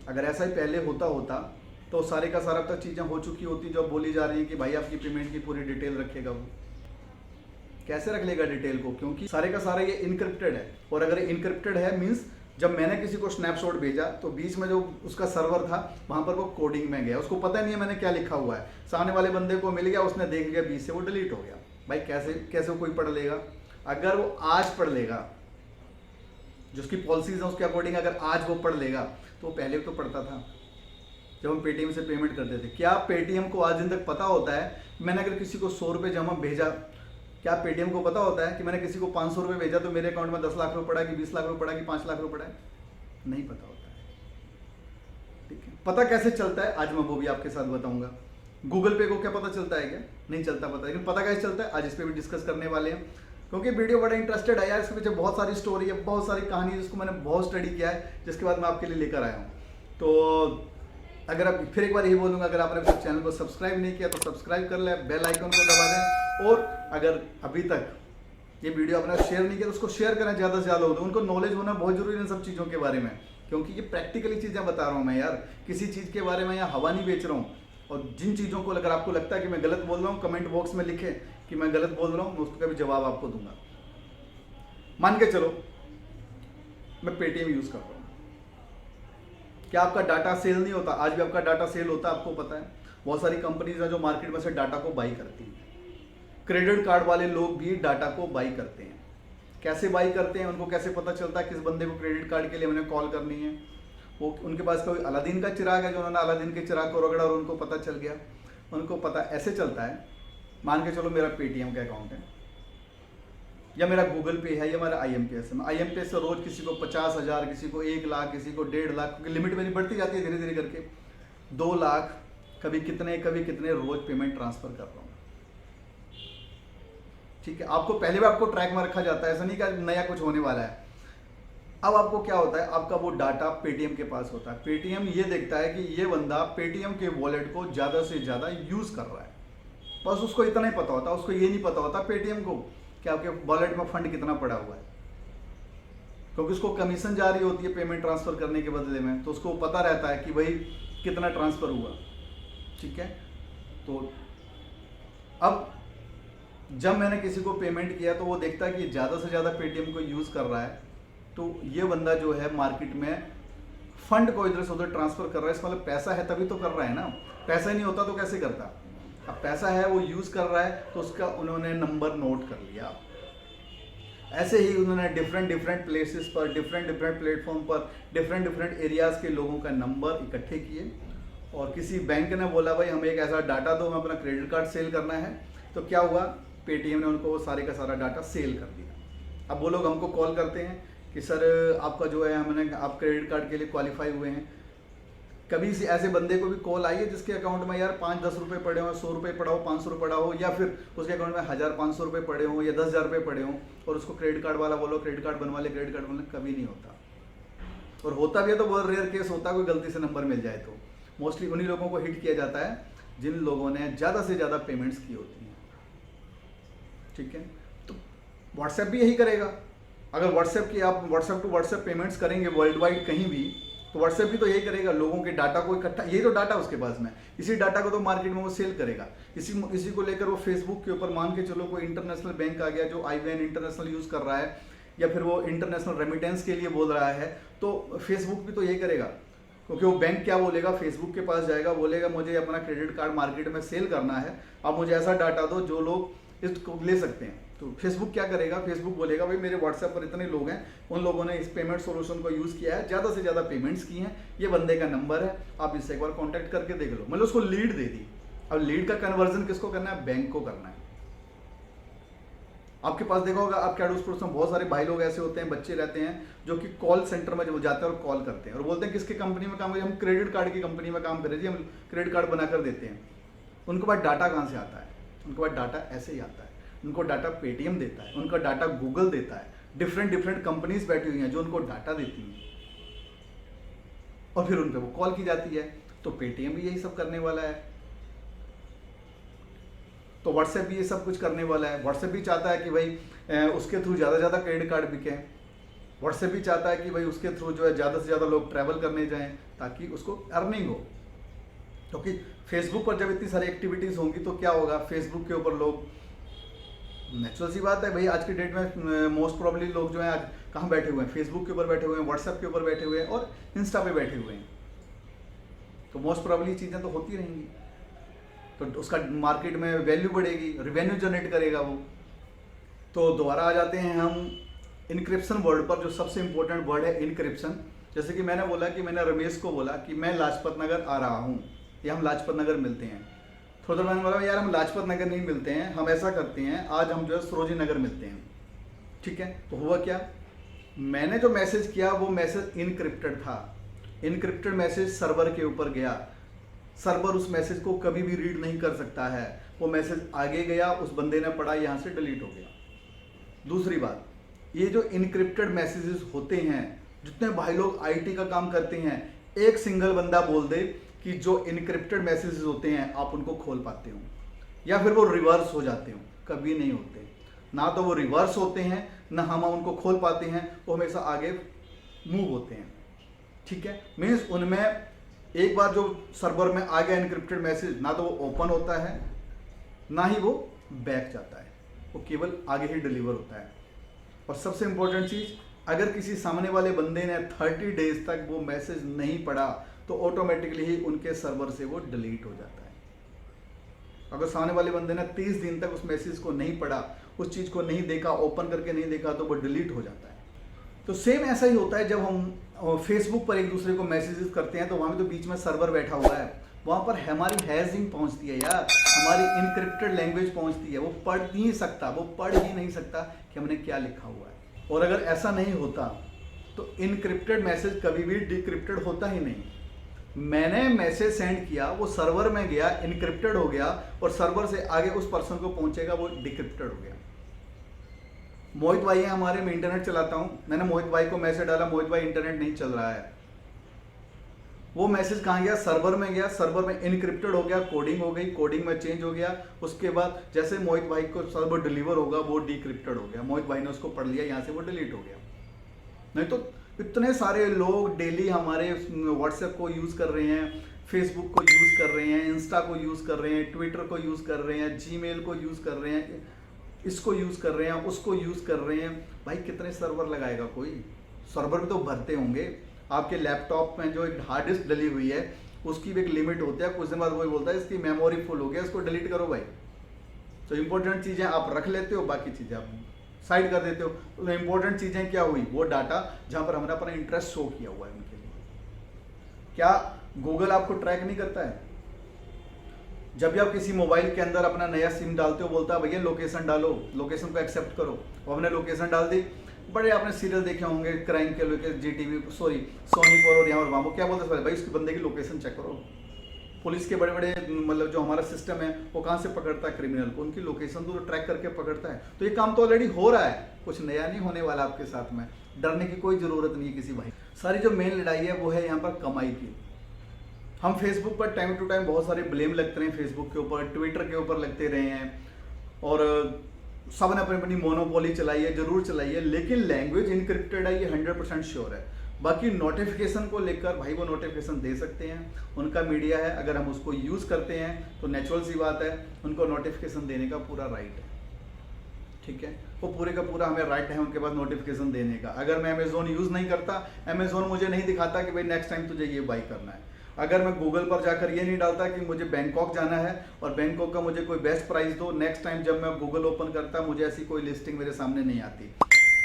A: अगर ऐसा ही पहले होता तो सारे का सारा तक चीज़ें हो चुकी होती जो बोली जा रही है कि भाई आपकी पेमेंट की पूरी डिटेल रखेगा। वो कैसे रख लेगा डिटेल को, क्योंकि सारे का सारा ये इनक्रिप्टेड है। और अगर इनक्रिप्टेड है मीन्स जब मैंने किसी को स्नैपशॉट भेजा तो बीच में जो उसका सर्वर था वहाँ पर वो कोडिंग में गया, उसको पता नहीं है मैंने क्या लिखा हुआ है, सामने वाले बंदे को मिल गया, उसने देख लिया, बीच से वो डिलीट हो गया। भाई कैसे कैसे कोई पढ़ लेगा? अगर वो आज पढ़ लेगा, जो उसकी पॉलिसीज है उसके अकॉर्डिंग अगर आज वो पढ़ लेगा, तो वो पहले तो पढ़ता था जब हम पेटीएम से पेमेंट करते थे। क्या पेटीएम को आज दिन तक पता होता है मैंने अगर किसी को 100 रुपये जमा भेजा, क्या पेटीएम को पता होता है कि मैंने किसी को 500 रुपये भेजा तो मेरे अकाउंट में 10 लाख रुपये पड़ा कि 20 लाख रुपये पड़ा कि 5 लाख रुपये पड़ा है? नहीं पता होता है। ठीक है, पता कैसे चलता है आज मैं वो भी आपके साथ बताऊंगा। गूगल पे को क्या पता चलता है? क्या नहीं चलता पता, लेकिन पता कैसे चलता है आज इस पर भी डिस्कस करने वाले हैं, क्योंकि वीडियो बड़ा इंटरेस्टेड है यार। इसके पीछे बहुत सारी स्टोरी है, बहुत सारी कहानी है जिसको मैंने बहुत स्टडी किया है, जिसके बाद मैं आपके लिए लेकर आया हूँ। तो अगर आप फिर एक बार यही बोलूँगा, अगर आपने अपने चैनल को सब्सक्राइब नहीं किया तो सब्सक्राइब कर ले, बेल आइकन को दबा दें, और अगर अभी तक ये वीडियो आपने शेयर नहीं किया तो उसको शेयर करें ज़्यादा से ज़्यादा होता है। उनको नॉलेज होना बहुत जरूरी है इन सब चीज़ों के बारे में, क्योंकि ये प्रैक्टिकली चीज़ें बता रहा हूँ मैं यार, किसी चीज़ के बारे में यहाँ हवा नहीं बेच रहा हूँ। और जिन चीज़ों को अगर आपको लगता है कि मैं गलत बोल रहा हूँ, कमेंट बॉक्स में लिखें कि मैं गलत बोल रहा हूँ, मैं उसका भी जवाब आपको दूंगा। मान के चलो मैं पेटीएम यूज़ करता हूँ, क्या आपका डाटा सेल नहीं होता? आज भी आपका डाटा सेल होता है, आपको पता है। बहुत सारी कंपनीज हैं जो मार्केट में से डाटा को बाई करती हैं। क्रेडिट कार्ड वाले लोग भी डाटा को बाई करते हैं। कैसे बाई करते हैं, उनको कैसे पता चलता है किस बंदे को क्रेडिट कार्ड के लिए उन्हें कॉल करनी है? वो उनके पास कोई अलादीन का चिराग है जो उन्होंने अलादीन के चिराग को रगड़ा और उनको पता चल गया। उनको पता ऐसे चलता है, मान के चलो मेरा पेटीएम का अकाउंट है या मेरा गूगल पे है या मेरा IMPS है। मैं IMPS से रोज किसी को 50,000, किसी को 1 लाख, किसी को 1.5 लाख, क्योंकि लिमिट मेरी बढ़ती जाती है धीरे धीरे करके, 2 लाख, कभी कितने रोज पेमेंट ट्रांसफर कर रहा हूँ। ठीक है, आपको पहले भी आपको ट्रैक में रखा जाता है, ऐसा नहीं कि नया कुछ होने वाला है। अब आपको क्या होता है, आपका वो डाटा पेटीएम के पास होता है। पेटीएम ये देखता है कि ये बंदा पेटीएम के वॉलेट को ज़्यादा से ज़्यादा यूज़ कर रहा है, बस उसको इतना ही पता होता है। उसको ये नहीं पता होता पेटीएम को कि आपके वॉलेट में फंड कितना पड़ा हुआ है, क्योंकि उसको कमीशन जा रही होती है पेमेंट ट्रांसफ़र करने के बदले में, तो उसको पता रहता है कि भाई कितना ट्रांसफ़र हुआ। ठीक है, तो अब जब मैंने किसी को पेमेंट किया तो वो देखता है कि ज़्यादा से ज़्यादा पेटीएम को यूज़ कर रहा है, तो ये बंदा जो है मार्केट में फंड को इधर से उधर ट्रांसफ़र कर रहा है। इसका मतलब पैसा है तभी तो कर रहा है ना, पैसा ही नहीं होता तो कैसे करता? अब पैसा है, वो यूज़ कर रहा है, तो उसका उन्होंने नंबर नोट कर लिया। ऐसे ही उन्होंने डिफरेंट प्लेसेस पर, डिफरेंट प्लेटफॉर्म पर, डिफरेंट एरियाज़ के लोगों का नंबर इकट्ठे किए, और किसी बैंक ने बोला भाई हमें एक ऐसा डाटा दो, हमें अपना क्रेडिट कार्ड सेल करना है। तो क्या हुआ, पेटीएम ने उनको वो सारे का सारा डाटा सेल कर दिया। अब वो लोग हमको कॉल करते हैं कि सर आपका जो है हमने आप क्रेडिट कार्ड के लिए क्वालिफाई हुए हैं। कभी से ऐसे बंदे को भी कॉल आई है जिसके अकाउंट में यार 5-10 रुपये पड़े हो, 100 रुपये पड़ा हो, 500 रुपये पड़ा हो, या फिर उसके अकाउंट में 1,500 रुपये पड़े हो या 10,000 रुपये पड़े हो, और उसको क्रेडिट कार्ड वाला बोलो क्रेडिट कार्ड बनवा ले, क्रेडिट कार्ड बनवा ले? कभी नहीं होता। और होता भी है तो बहुत रेयर केस होता है, कोई गलती से नंबर मिल जाए तो। मोस्टली उन्हीं लोगों को हिट किया जाता है जिन लोगों ने ज़्यादा से ज़्यादा पेमेंट्स की होती हैं। ठीक है, तो व्हाट्सएप भी यही करेगा। अगर व्हाट्सएप की आप व्हाट्सएप टू व्हाट्सएप पेमेंट्स करेंगे वर्ल्ड वाइड कहीं भी, तो व्हाट्सएप भी तो यही करेगा, लोगों के डाटा को इकट्ठा, यही तो डाटा उसके पास में, इसी डाटा को तो मार्केट में वो सेल करेगा। इसी को लेकर वो फेसबुक के ऊपर मान के चलो कोई इंटरनेशनल बैंक आ गया जो IBAN इंटरनेशनल यूज़ कर रहा है, या फिर वो इंटरनेशनल रेमिटेंस के लिए बोल रहा है, तो फेसबुक भी तो ये करेगा, क्योंकि वो बैंक क्या बोलेगा, फेसबुक के पास जाएगा, बोलेगा मुझे अपना क्रेडिट कार्ड मार्केट में सेल करना है, आप मुझे ऐसा डाटा दो जो लोग इसको ले सकते हैं। तो फेसबुक क्या करेगा, फेसबुक बोलेगा भाई मेरे व्हाट्सएप पर इतने लोग हैं, उन लोगों ने इस पेमेंट सोल्यूशन को यूज़ किया है, ज़्यादा से ज़्यादा पेमेंट्स की हैं, ये बंदे का नंबर है, आप इससे एक बार कॉन्टैक्ट करके देख लो। मतलब उसको लीड दे दी। अब लीड का कन्वर्जन किसको करना है, बैंक को करना है। आपके पास देखा होगा, आपके अड़ोस पड़ोस में बहुत सारे भाई लोग ऐसे होते हैं, बच्चे रहते हैं जो कि कॉल सेंटर में जब जाते हैं और कॉल करते हैं और बोलते हैं किसके कंपनी में काम करें, हम क्रेडिट कार्ड की कंपनी में काम करें जी, हम क्रेडिट कार्ड बनाकर देते हैं। उनके पास डाटा कहाँ से आता है, उनके पास डाटा ऐसे ही आता है, उनको डाटा पेटीएम देता है, उनका डाटा गूगल देता है, डिफरेंट कंपनीज बैठी हुई हैं जो उनको डाटा देती हैं और फिर उन पर वो कॉल की जाती है। तो पेटीएम भी यही सब करने वाला है, तो व्हाट्सएप भी ये सब कुछ करने वाला है। व्हाट्सएप भी चाहता है कि भाई उसके थ्रू ज़्यादा से ज़्यादा क्रेडिट कार्ड बिके। व्हाट्सएप भी चाहता है कि भाई उसके थ्रू जो है ज़्यादा से ज़्यादा लोग ट्रैवल करने जाएं ताकि उसको अर्निंग हो। क्योंकि फेसबुक पर जब इतनी सारी एक्टिविटीज़ होंगी तो क्या होगा, फेसबुक के ऊपर लोग, नेचुरल सी बात है भाई, आज की डेट में मोस्ट प्रॉब्ली लोग जो है आज कहाँ बैठे हुए हैं, फेसबुक के ऊपर बैठे हुए हैं, व्हाट्सएप के ऊपर बैठे हुए हैं और इंस्टा पे बैठे हुए हैं। तो मोस्ट प्रॉब्ली चीज़ें तो होती रहेंगी, तो उसका मार्केट में वैल्यू बढ़ेगी, रिवेन्यू जनरेट करेगा वो। तो दोबारा आ जाते हैं हम इनक्रिप्शन वर्ड पर, जो सबसे इंपॉर्टेंट वर्ड है इनक्रिप्शन। जैसे कि मैंने बोला कि मैंने रमेश को बोला कि मैं लाजपत नगर आ रहा हूँ या हम लाजपत नगर मिलते हैं। थोड़ा मैंने बोला यार हम लाजपत नगर नहीं मिलते हैं, हम ऐसा करते हैं आज हम जो है सरोजी नगर मिलते हैं। ठीक है, तो हुआ क्या, मैंने जो मैसेज किया वो मैसेज इनक्रिप्टेड था। इनक्रिप्टेड मैसेज सर्वर के ऊपर गया, सर्वर उस मैसेज को कभी भी रीड नहीं कर सकता है। वो मैसेज आगे गया, उस बंदे ने पढ़ा, यहाँ से डिलीट हो गया। दूसरी बात, ये जो इनक्रिप्टेड मैसेजेस होते हैं, जितने भाई लोग आईटी का काम करते हैं, एक सिंगल बंदा बोल दे कि जो इनक्रिप्टेड मैसेजेस होते हैं आप उनको खोल पाते हो या फिर वो रिवर्स हो जाते हो, कभी नहीं होते। ना तो वो रिवर्स होते हैं ना हम उनको खोल पाते हैं, वो हमेशा आगे मूव होते हैं। ठीक है, मीन्स उनमें एक बार जो सर्वर में आ गया इनक्रिप्टेड मैसेज, ना तो वो ओपन होता है ना ही वो बैक जाता है, वो केवल आगे ही डिलीवर होता है। और सबसे इंपॉर्टेंट चीज़, अगर किसी सामने वाले बंदे ने 30 डेज तक वो मैसेज नहीं पढ़ा तो ऑटोमेटिकली ही उनके सर्वर से वो डिलीट हो जाता है। अगर सामने वाले बंदे ने 30 दिन तक उस मैसेज को नहीं पढ़ा, उस चीज़ को नहीं देखा, ओपन करके नहीं देखा, तो वो डिलीट हो जाता है। तो सेम ऐसा ही होता है जब हम फेसबुक पर एक दूसरे को मैसेजेस करते हैं, तो वहाँ पे तो बीच में सर्वर बैठा हुआ है, वहाँ पर हमारी हैशिंग पहुँचती है यार, हमारी इनक्रिप्टेड लैंग्वेज पहुँचती है। वो पढ़ नहीं सकता, वो पढ़ ही नहीं सकता कि हमने क्या लिखा हुआ है। और अगर ऐसा नहीं होता तो इनक्रिप्टेड मैसेज कभी भी डिक्रिप्टेड होता ही नहीं। मैंने मैसेज सेंड किया, वो सर्वर में गया, इनक्रिप्टेड हो गया और सर्वर से आगे उस पर्सन को पहुँचेगा, वो डिक्रिप्टेड हो गया। मोहित भाई है हमारे, मैं इंटरनेट चलाता हूँ, मैंने मोहित भाई को मैसेज डाला, मोहित भाई इंटरनेट नहीं चल रहा है, वो मैसेज कहाँ गया, सर्वर में गया, सर्वर में इनक्रिप्टेड हो गया, कोडिंग हो गई, कोडिंग में चेंज हो गया, उसके बाद जैसे मोहित भाई को सर्वर डिलीवर होगा वो डिक्रिप्टेड हो गया, मोहित भाई ने उसको पढ़ लिया, यहाँ से वो डिलीट हो गया। नहीं तो इतने सारे लोग डेली हमारे व्हाट्सएप को यूज़ कर रहे हैं, फेसबुक को यूज़ कर रहे हैं, इंस्टा को यूज़ कर रहे हैं, ट्विटर को यूज़ कर रहे हैं, जीमेल को यूज़ कर रहे हैं, इसको यूज़ कर रहे हैं, उसको यूज़ कर रहे हैं। भाई कितने सर्वर लगाएगा कोई, सर्वर भी तो भरते होंगे। आपके लैपटॉप में जो एक हार्ड डिस्क डली हुई है उसकी भी एक लिमिट होती है, कुछ दिन बाद वही बोलता है इसकी मेमोरी फुल हो गया, इसको डिलीट करो भाई। तो इंपॉर्टेंट चीज़ें आप रख लेते हो, बाकी चीज़ें आप साइड कर देते हो। तो इंपॉर्टेंट चीज़ें क्या हुई, वो डाटा जहाँ पर हमने अपना इंटरेस्ट शो किया हुआ है उनके लिए। क्या गूगल आपको ट्रैक नहीं करता है? जब भी आप किसी मोबाइल के अंदर अपना नया सिम डालते हो, बोलता है भैया लोकेशन डालो, लोकेशन को एक्सेप्ट करो, और हमने लोकेशन डाल दी। बड़े आपने सीरियल देखे होंगे क्राइम के लेके, जीटीवी सॉरी सोनीपत और यहाँ और वहाँ, वो क्या बोलते हैं भाई इसके बंदे की लोकेशन चेक करो। पुलिस के बड़े बड़े मतलब जो हमारा सिस्टम है वो कहाँ से पकड़ता है क्रिमिनल को, उनकी लोकेशन तो ट्रैक करके पकड़ता है। तो ये काम तो ऑलरेडी हो रहा है, कुछ नया नहीं होने वाला आपके साथ में, डरने की कोई ज़रूरत नहीं है किसी भाई। सारी जो मेन लड़ाई है वो है यहाँ पर कमाई की। हम फेसबुक पर टाइम टू टाइम बहुत सारे ब्लेम लगते रहे, फेसबुक के ऊपर, ट्विटर के ऊपर लगते रहे हैं, और सब ने अपनी अपनी मोनोपोली चलाई है, जरूर चलाई है, लेकिन लैंग्वेज इनक्रिप्टेड है, ये 100% श्योर है। बाकी नोटिफिकेशन को लेकर भाई वो नोटिफिकेशन दे सकते हैं, उनका मीडिया है, अगर हम उसको यूज़ करते हैं तो नेचुरल सी बात है उनको नोटिफिकेशन देने का पूरा राइट है। ठीक है, वो पूरे का पूरा हमें राइट है उनके पास नोटिफिकेशन देने का। अगर मैं अमेजोन यूज़ नहीं करता, अमेजोन मुझे नहीं दिखाता कि भाई नेक्स्ट टाइम तुझे ये बाई करना है। अगर मैं गूगल पर जाकर ये नहीं डालता कि मुझे बैंकॉक जाना है और बैंकॉक का मुझे कोई बेस्ट प्राइस दो, नेक्स्ट टाइम जब मैं गूगल ओपन करता मुझे ऐसी कोई लिस्टिंग मेरे सामने नहीं आती।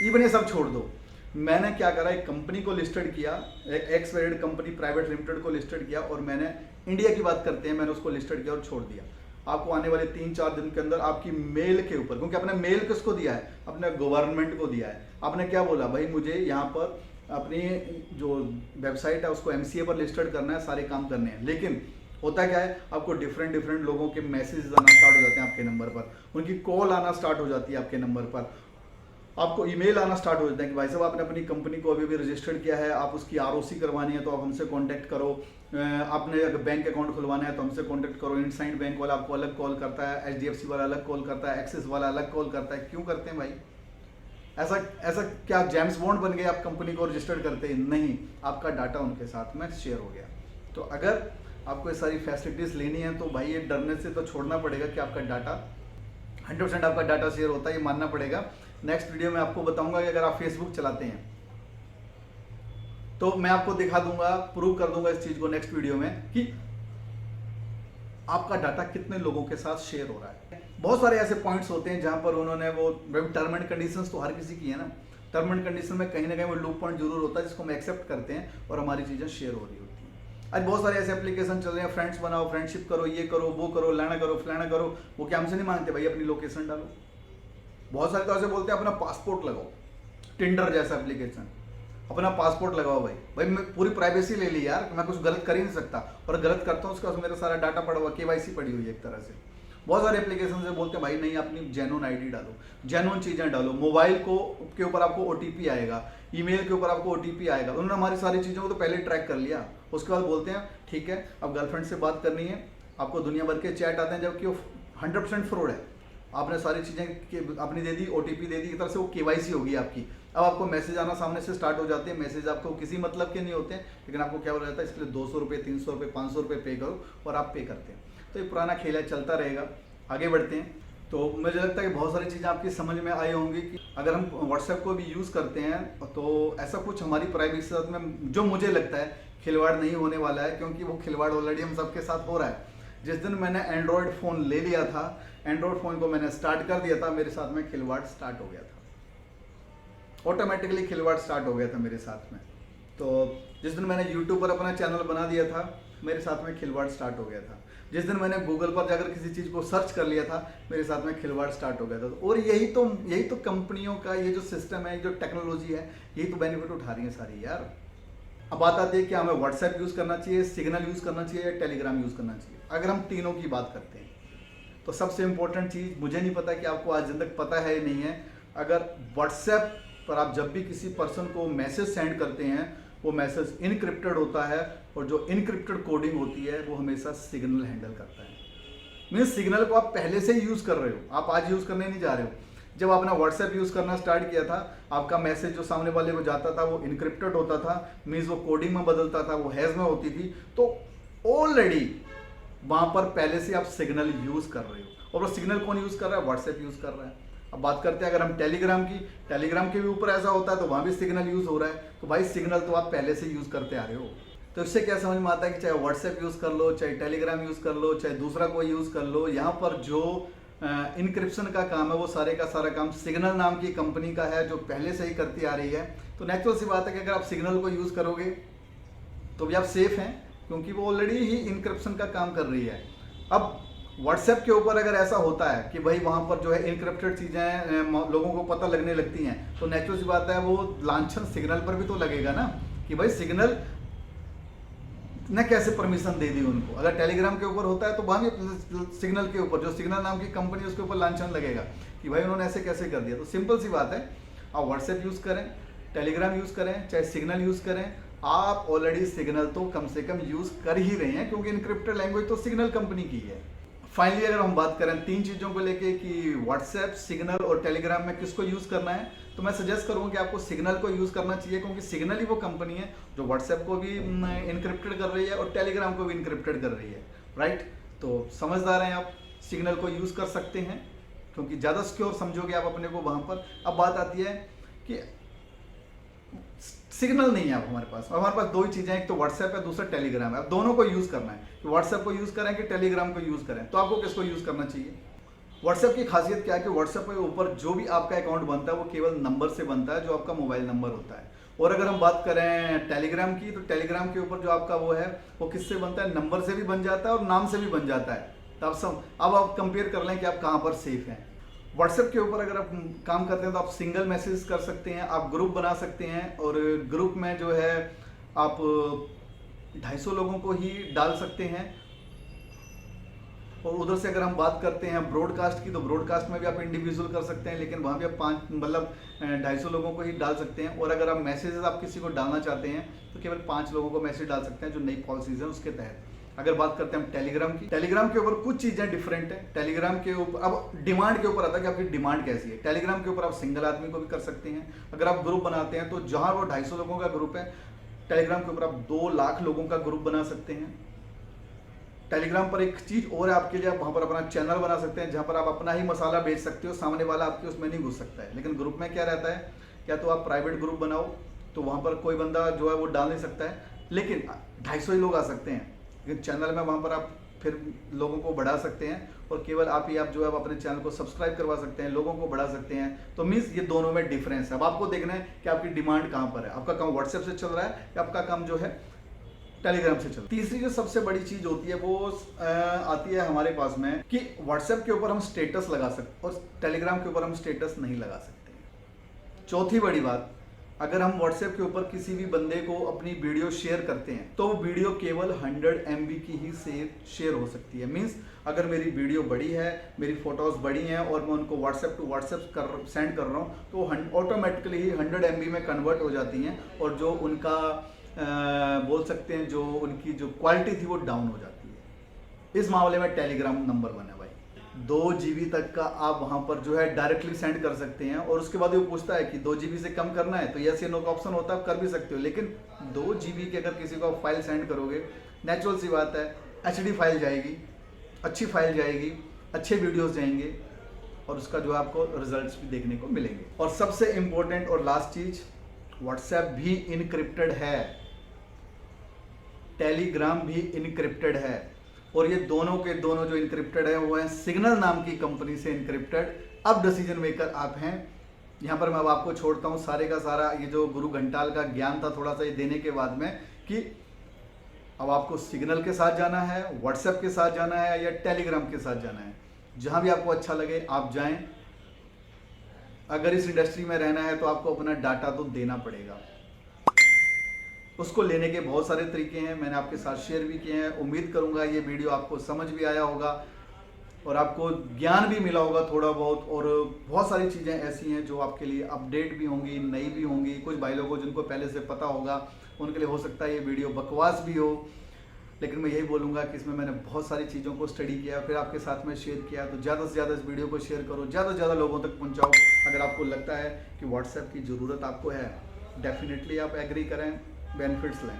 A: इवन ये सब छोड़ दो, मैंने क्या करा, एक कंपनी को लिस्टेड किया, एक x varied company private limited को लिस्टेड किया, और मैंने इंडिया की बात करते हैं, मैंने उसको लिस्टेड किया और छोड़ दिया। आपको आने वाले 3-4 दिन के अंदर आपकी मेल के ऊपर, क्योंकि अपने मेल किसको दिया है, अपने गवर्नमेंट को दिया है। आपने क्या बोला, भाई मुझे यहाँ पर अपनी जो वेबसाइट है उसको MCA पर लिस्टेड करना है, सारे काम करने हैं। लेकिन होता क्या है, आपको डिफरेंट लोगों के मैसेज आना स्टार्ट हो जाते हैं आपके नंबर पर, उनकी कॉल आना स्टार्ट हो जाती है आपके नंबर पर, आपको ईमेल आना स्टार्ट हो जाता है कि भाई साहब आपने अपनी कंपनी को अभी भी रजिस्टर्ड किया है, आप उसकी ROC करवानी है तो आप हमसे कांटेक्ट करो, आपने अगर बैंक अकाउंट खुलवाना है तो हमसे कांटेक्ट करो। इंडसइंड बैंक वाला आपको अलग कॉल करता है, HDFC वाला अलग कॉल करता है, एक्सिस वाला अलग कॉल करता है। क्यों करते हैं भाई ऐसा क्या जेम्स बॉन्ड बन गए आप कंपनी को रजिस्टर्ड करते ही नहीं, आपका डाटा उनके साथ में शेयर हो गया। तो अगर आपको ये सारी फैसिलिटीज़ लेनी है तो भाई ये डरने से तो छोड़ना पड़ेगा कि आपका डाटा 100% आपका डाटा शेयर होता है, ये मानना पड़ेगा। नेक्स्ट वीडियो में आपको बताऊंगा कि अगर आप फेसबुक चलाते हैं तो मैं आपको दिखा दूंगा, प्रूव कर दूंगा इस चीज को नेक्स्ट वीडियो में कि आपका डाटा कितने लोगों के साथ शेयर हो रहा है। बहुत सारे ऐसे पॉइंट्स होते हैं जहां पर उन्होंने वो टर्म एंड कंडीशंस तो हर किसी की है ना, टर्म एंड कंडीशन में कहीं ना कहीं वो लूप पॉइंट जरूर होता है जिसको हम एक्सेप्ट करते हैं और हमारी चीजें शेयर हो रही होती हैं। आज बहुत सारे ऐसे एप्लीकेशन चल रहे हैं, फ्रेंड्स बनाओ, फ्रेंडशिप करो, ये करो, वो करो, लाना करो, फलाना करो। वो क्या हमसे नहीं मांगते भाई अपनी लोकेशन डालो। बहुत सारे तो ऐसे बोलते हैं अपना पासपोर्ट लगाओ, टिंडर जैसा एप्लीकेशन, अपना पासपोर्ट लगाओ। भाई मैं पूरी प्राइवेसी ले ली यार, मैं कुछ गलत कर ही नहीं सकता, और गलत करता हूँ उसका मेरा सारा डाटा पड़ा हुआ, KYC पड़ी हुई है एक तरह से। बहुत सारे एप्लीकेशन से बोलते हैं भाई नहीं अपनी जेन्युइन ID डालो, जेन्युइन चीजें डालो, मोबाइल को के ऊपर आपको OTP आएगा, ईमेल के ऊपर आपको OTP आएगा। उन्होंने हमारी सारी चीजों को तो पहले ट्रैक कर लिया, उसके बाद बोलते हैं ठीक है अब गर्लफ्रेंड से बात करनी है, आपको दुनिया भर के चैट आते हैं जबकि वो 100% फ्रॉड है। आपने सारी चीज़ें अपनी दे दी, OTP दे दी, एक तरह से वो KYC होगी आपकी। अब आपको मैसेज आना सामने से स्टार्ट हो जाते हैं, मैसेज आपको किसी मतलब के नहीं होते हैं, लेकिन आपको क्या हो जाता है, इसके लिए 200 रुपये, 300 रुपये, 500 रुपये पे करो, और आप पे करते हैं। तो ये पुराना खेल है, चलता रहेगा। आगे बढ़ते हैं। तो मुझे लगता है कि बहुत सारी चीज़ें आपकी समझ में आई होंगी कि अगर हम व्हाट्सएप को भी यूज़ करते हैं तो ऐसा कुछ हमारी प्राइवेसी के साथ में जो मुझे लगता है खिलवाड़ नहीं होने वाला है, क्योंकि वो खिलवाड़ ऑलरेडी हम सबके साथ हो रहा है। जिस दिन मैंने एंड्रॉयड फ़ोन ले लिया था, एंड्रॉयड फ़ोन को मैंने स्टार्ट कर दिया था, मेरे साथ में खिलवाड़ स्टार्ट हो गया था, ऑटोमेटिकली खिलवाड़ स्टार्ट हो गया था मेरे साथ में। तो जिस दिन मैंने यूट्यूब पर अपना चैनल बना दिया था, मेरे साथ में खिलवाड़ स्टार्ट हो गया था। जिस दिन मैंने गूगल पर जाकर किसी चीज़ को सर्च कर लिया था, मेरे साथ में खिलवाड़ स्टार्ट हो गया था। और यही तो कंपनियों का ये जो सिस्टम है, जो टेक्नोलॉजी है, यही तो बेनिफिट उठा रही है सारी यार। अब बात आती है कि हमें व्हाट्सएप यूज़ करना चाहिए, सिग्नल यूज़ करना चाहिए, या टेलीग्राम यूज़ करना चाहिए। अगर हम तीनों की बात करते हैं तो सबसे इंपॉर्टेंट चीज़, मुझे नहीं पता कि आपको आज दिन तक पता है या नहीं है, अगर व्हाट्सएप पर आप जब भी किसी पर्सन को मैसेज सेंड करते हैं वो मैसेज इनक्रिप्टेड होता है, और जो इनक्रिप्टेड कोडिंग होती है वो हमेशा सिग्नल हैंडल करता है। मीन्स सिग्नल को आप पहले से ही यूज़ कर रहे हो, आप आज यूज़ करने नहीं जा रहे हो। जब आपने व्हाट्सएप यूज़ करना स्टार्ट किया था, आपका मैसेज जो सामने वाले को जाता था वो इनक्रिप्टेड होता था, मीन्स वो कोडिंग में बदलता था, वो हैज़ में होती थी। तो ऑलरेडी वहाँ पर पहले से आप सिग्नल यूज़ कर रहे हो, और वो सिग्नल कौन यूज़ कर रहा है, व्हाट्सएप यूज़ कर रहा है। अब बात करते हैं अगर हम टेलीग्राम की, टेलीग्राम के भी ऊपर ऐसा होता है तो वहाँ भी सिग्नल यूज़ हो रहा है। तो भाई सिग्नल तो आप पहले से यूज़ करते आ रहे हो। तो इससे क्या समझ में आता है कि चाहे व्हाट्सएप यूज़ कर लो, चाहे टेलीग्राम यूज़ कर लो, चाहे दूसरा कोई यूज़ कर लो, यहाँ पर जो इनक्रिप्शन का काम है वो सारे का सारा काम सिग्नल नाम की कंपनी का है, जो पहले से ही करती आ रही है। तो नेचुरल सी बात है कि अगर आप सिग्नल को यूज़ करोगे तो भी आप सेफ हैं, क्योंकि वो ऑलरेडी ही इनक्रिप्शन का काम कर रही है। अब व्हाट्सएप के ऊपर अगर ऐसा होता है कि भाई वहाँ पर जो है इनक्रिप्टेड चीज़ें लोगों को पता लगने लगती हैं, तो नेचुरल सी बात है वो लांछन सिग्नल पर भी तो लगेगा ना, कि भाई सिग्नल ने कैसे परमिशन दे दी उनको। अगर टेलीग्राम के ऊपर होता है तो वहाँ भी सिग्नल के ऊपर, जो सिग्नल नाम की कंपनी उसके ऊपर लांछन लगेगा कि भाई उन्होंने ऐसे कैसे कर दिया। तो सिंपल सी बात है, आप व्हाट्सएप यूज़ करें, टेलीग्राम यूज़ करें, चाहे सिग्नल यूज़ करें, आप ऑलरेडी सिग्नल तो कम से कम यूज़ कर ही रहे हैं, क्योंकि इनक्रिप्टेड लैंग्वेज तो सिग्नल कंपनी की है। फाइनली अगर हम बात करें तीन चीज़ों को लेके कि व्हाट्सएप, सिग्नल और टेलीग्राम में किसको यूज़ करना है, तो मैं सजेस्ट करूँगा कि आपको सिग्नल को यूज़ करना चाहिए, क्योंकि सिग्नल ही वो कंपनी है जो व्हाट्सएप को भी इनक्रिप्टेड कर रही है और टेलीग्राम को भी इनक्रिप्टेड कर रही है, राइट। तो समझदार हैं आप, सिग्नल को यूज़ कर सकते हैं, क्योंकि ज़्यादा सिक्योर समझोगे आप अपने को वहाँ पर। अब बात आती है कि सिग्नल नहीं है अब हमारे पास। अब हमारे पास दो ही चीज़ें हैं, एक तो व्हाट्सएप है, दूसरा टेलीग्राम है। अब दोनों को यूज़ करना है कि व्हाट्सएप को यूज़ करें कि टेलीग्राम को यूज़ करें, तो आपको किसको यूज़ करना चाहिए। व्हाट्सएप की खासियत क्या है कि व्हाट्सएप के ऊपर जो भी आपका अकाउंट बनता है वो केवल नंबर से बनता है, जो आपका मोबाइल नंबर होता है। और अगर हम बात करें टेलीग्राम की, तो टेलीग्राम के ऊपर जो आपका वो है वो किससे बनता है, नंबर से भी बन जाता है और नाम से भी बन जाता है। तो अब आप कंपेयर कर लें कि आप कहाँ पर सेफ हैं। व्हाट्सएप के ऊपर अगर आप काम करते हैं तो आप सिंगल मैसेज कर सकते हैं, आप ग्रुप बना सकते हैं, और ग्रुप में जो है आप 250 लोगों को ही डाल सकते हैं। और उधर से अगर हम बात करते हैं ब्रॉडकास्ट की, तो ब्रॉडकास्ट में भी आप इंडिविजुअल कर सकते हैं, लेकिन वहाँ भी आप 250 लोगों को ही डाल सकते हैं। और अगर आप मैसेजेस आप किसी को डालना चाहते हैं तो केवल 5 लोगों को मैसेज डाल सकते हैं, जो नई पॉलिसीज है उसके तहत। अगर बात करते हैं हम टेलीग्राम की, टेलीग्राम के ऊपर कुछ चीज़ें डिफरेंट है। टेलीग्राम के ऊपर अब डिमांड के ऊपर आता है कि आपकी डिमांड कैसी है। टेलीग्राम के ऊपर आप सिंगल आदमी को भी कर सकते हैं। अगर आप ग्रुप बनाते हैं तो जहाँ वो 250 लोगों का ग्रुप है, टेलीग्राम के ऊपर आप 2 लाख लोगों का ग्रुप बना सकते हैं। टेलीग्राम पर एक चीज़ और है आपके लिए, आप वहाँ पर अपना चैनल बना सकते हैं, जहाँ पर आप अपना ही मसाला बेच सकते हो, सामने वाला आपके उसमें नहीं घुस सकता है। लेकिन ग्रुप में क्या रहता है, या तो आप प्राइवेट ग्रुप बनाओ तो वहाँ पर कोई बंदा जो है वो डाल नहीं सकता है, लेकिन 250 ही लोग आ सकते हैं। लेकिन चैनल में वहाँ पर आप फिर लोगों को बढ़ा सकते हैं, और केवल आप जो है अपने चैनल को सब्सक्राइब करवा सकते हैं, लोगों को बढ़ा सकते हैं। तो मीन्स ये दोनों में डिफरेंस है। अब आपको देखना है कि आपकी डिमांड कहाँ पर है, आपका काम व्हाट्सएप से चल रहा है या आपका काम जो है टेलीग्राम से चल। तीसरी जो सबसे बड़ी चीज होती है वो आती है हमारे पास में कि व्हाट्सएप के ऊपर हम स्टेटस लगा सकते और टेलीग्राम के ऊपर हम स्टेटस नहीं लगा सकते। चौथी बड़ी बात, अगर हम व्हाट्सएप के ऊपर किसी भी बंदे को अपनी वीडियो शेयर करते हैं तो वो वीडियो केवल 100 MB की ही शेयर हो सकती है। मीन्स अगर मेरी वीडियो बड़ी है, मेरी फोटोज बड़ी हैं और मैं उनको व्हाट्सएप टू व्हाट्सएप सेंड कर रहा हूँ, तो ऑटोमेटिकली ही 100 MB में कन्वर्ट हो जाती हैं, और जो उनका बोल सकते हैं जो उनकी जो क्वालिटी थी वो डाउन हो जाती है। इस मामले में टेलीग्राम नंबर 1 है भाई। 2 GB तक का आप वहाँ पर जो है डायरेक्टली सेंड कर सकते हैं, और उसके बाद वो पूछता है कि 2 GB से कम करना है, तो यस या नो का ऑप्शन होता है, आप कर भी सकते हो। लेकिन 2 GB की अगर किसी को आप फाइल सेंड करोगे, नेचुरल सी बात है HD फाइल जाएगी, अच्छी फाइल जाएगी, अच्छे वीडियोज़ जाएंगे, और उसका जो आपको रिजल्ट्स भी देखने को मिलेंगे। और सबसे इम्पोर्टेंट और लास्ट चीज़, व्हाट्सएप भी इनक्रिप्टेड है, टेलीग्राम भी इनक्रिप्टेड है, और ये दोनों के दोनों जो इनक्रिप्टेड है वो है सिग्नल नाम की कंपनी से इनक्रिप्टेड। अब डिसीजन मेकर आप हैं। यहाँ पर मैं अब आपको छोड़ता हूँ सारे का सारा ये जो गुरु घंटाल का ज्ञान था थोड़ा सा ये देने के बाद में, कि अब आपको सिग्नल के साथ जाना है, व्हाट्सएप के साथ जाना है, या टेलीग्राम के साथ जाना है। जहाँ भी आपको अच्छा लगे आप जाएं। अगर इस इंडस्ट्री में रहना है तो आपको अपना डाटा तो देना पड़ेगा। उसको लेने के बहुत सारे तरीके हैं, मैंने आपके साथ शेयर भी किए हैं। उम्मीद करूंगा ये वीडियो आपको समझ भी आया होगा और आपको ज्ञान भी मिला होगा थोड़ा बहुत। और बहुत सारी चीज़ें ऐसी हैं जो आपके लिए अपडेट भी होंगी, नई भी होंगी। कुछ भाई लोगों को जिनको पहले से पता होगा उनके लिए हो सकता है ये वीडियो बकवास भी हो, लेकिन मैं यही बोलूँगा कि इसमें मैंने बहुत सारी चीज़ों को स्टडी किया, फिर आपके साथ में शेयर किया। तो ज़्यादा से ज़्यादा इस वीडियो को शेयर करो, ज़्यादा से ज़्यादा लोगों तक पहुँचाओ। अगर आपको लगता है कि व्हाट्सएप की ज़रूरत आपको है, डेफिनेटली आप एग्री करें, बेनिफिट्स लें।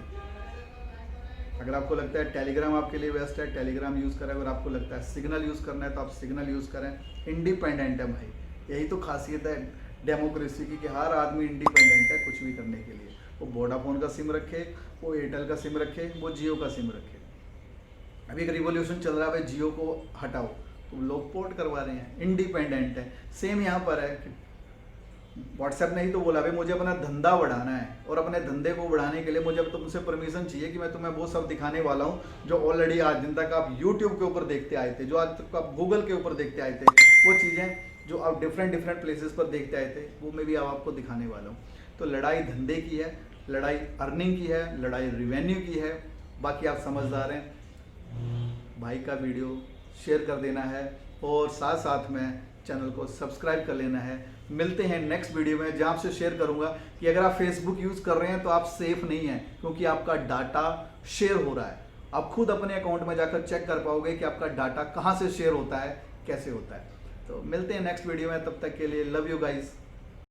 A: अगर आपको लगता है टेलीग्राम आपके लिए बेस्ट है, टेलीग्राम यूज़ करें। अगर आपको लगता है सिग्नल यूज़ करना है तो आप सिग्नल यूज़ करें। इंडिपेंडेंट है भाई, यही तो खासियत है डेमोक्रेसी की, कि हर आदमी इंडिपेंडेंट है कुछ भी करने के लिए। वो वोडाफोन का सिम रखे, वो एयरटेल का सिम रखे, वो जियो का सिम रखे। अभी एक रिवोल्यूशन चल रहा है भाई, जियो को हटाओ, तो लोग पोर्ट करवा रहे हैं, इंडिपेंडेंट है। सेम यहाँ पर है कि व्हाट्सएप ने ही तो बोला भाई मुझे अपना धंधा बढ़ाना है, और अपने धंधे को बढ़ाने के लिए मुझे अब तुमसे परमिशन चाहिए कि मैं तुम्हें वो सब दिखाने वाला हूँ जो ऑलरेडी आज दिन तक आप यूट्यूब के ऊपर देखते आए थे, जो आज तक आप गूगल के ऊपर देखते आए थे, वो चीज़ें जो आप डिफरेंट प्लेसेस पर देखते आए थे, वो मैं भी अब आपको दिखाने वाला हूँ। तो लड़ाई धंधे की है, लड़ाई अर्निंग की है, लड़ाई रिवेन्यू की है। बाकी आप समझदार हैं, भाई का वीडियो शेयर कर देना है, और साथ साथ में चैनल को सब्सक्राइब कर लेना है। मिलते हैं नेक्स्ट वीडियो में, जहाँ आपसे शेयर करूंगा कि अगर आप फेसबुक यूज़ कर रहे हैं तो आप सेफ नहीं हैं, क्योंकि आपका डाटा शेयर हो रहा है। आप खुद अपने अकाउंट में जाकर चेक कर पाओगे कि आपका डाटा कहाँ से शेयर होता है, कैसे होता है। तो मिलते हैं नेक्स्ट वीडियो में, तब तक के लिए लव यू गाइस।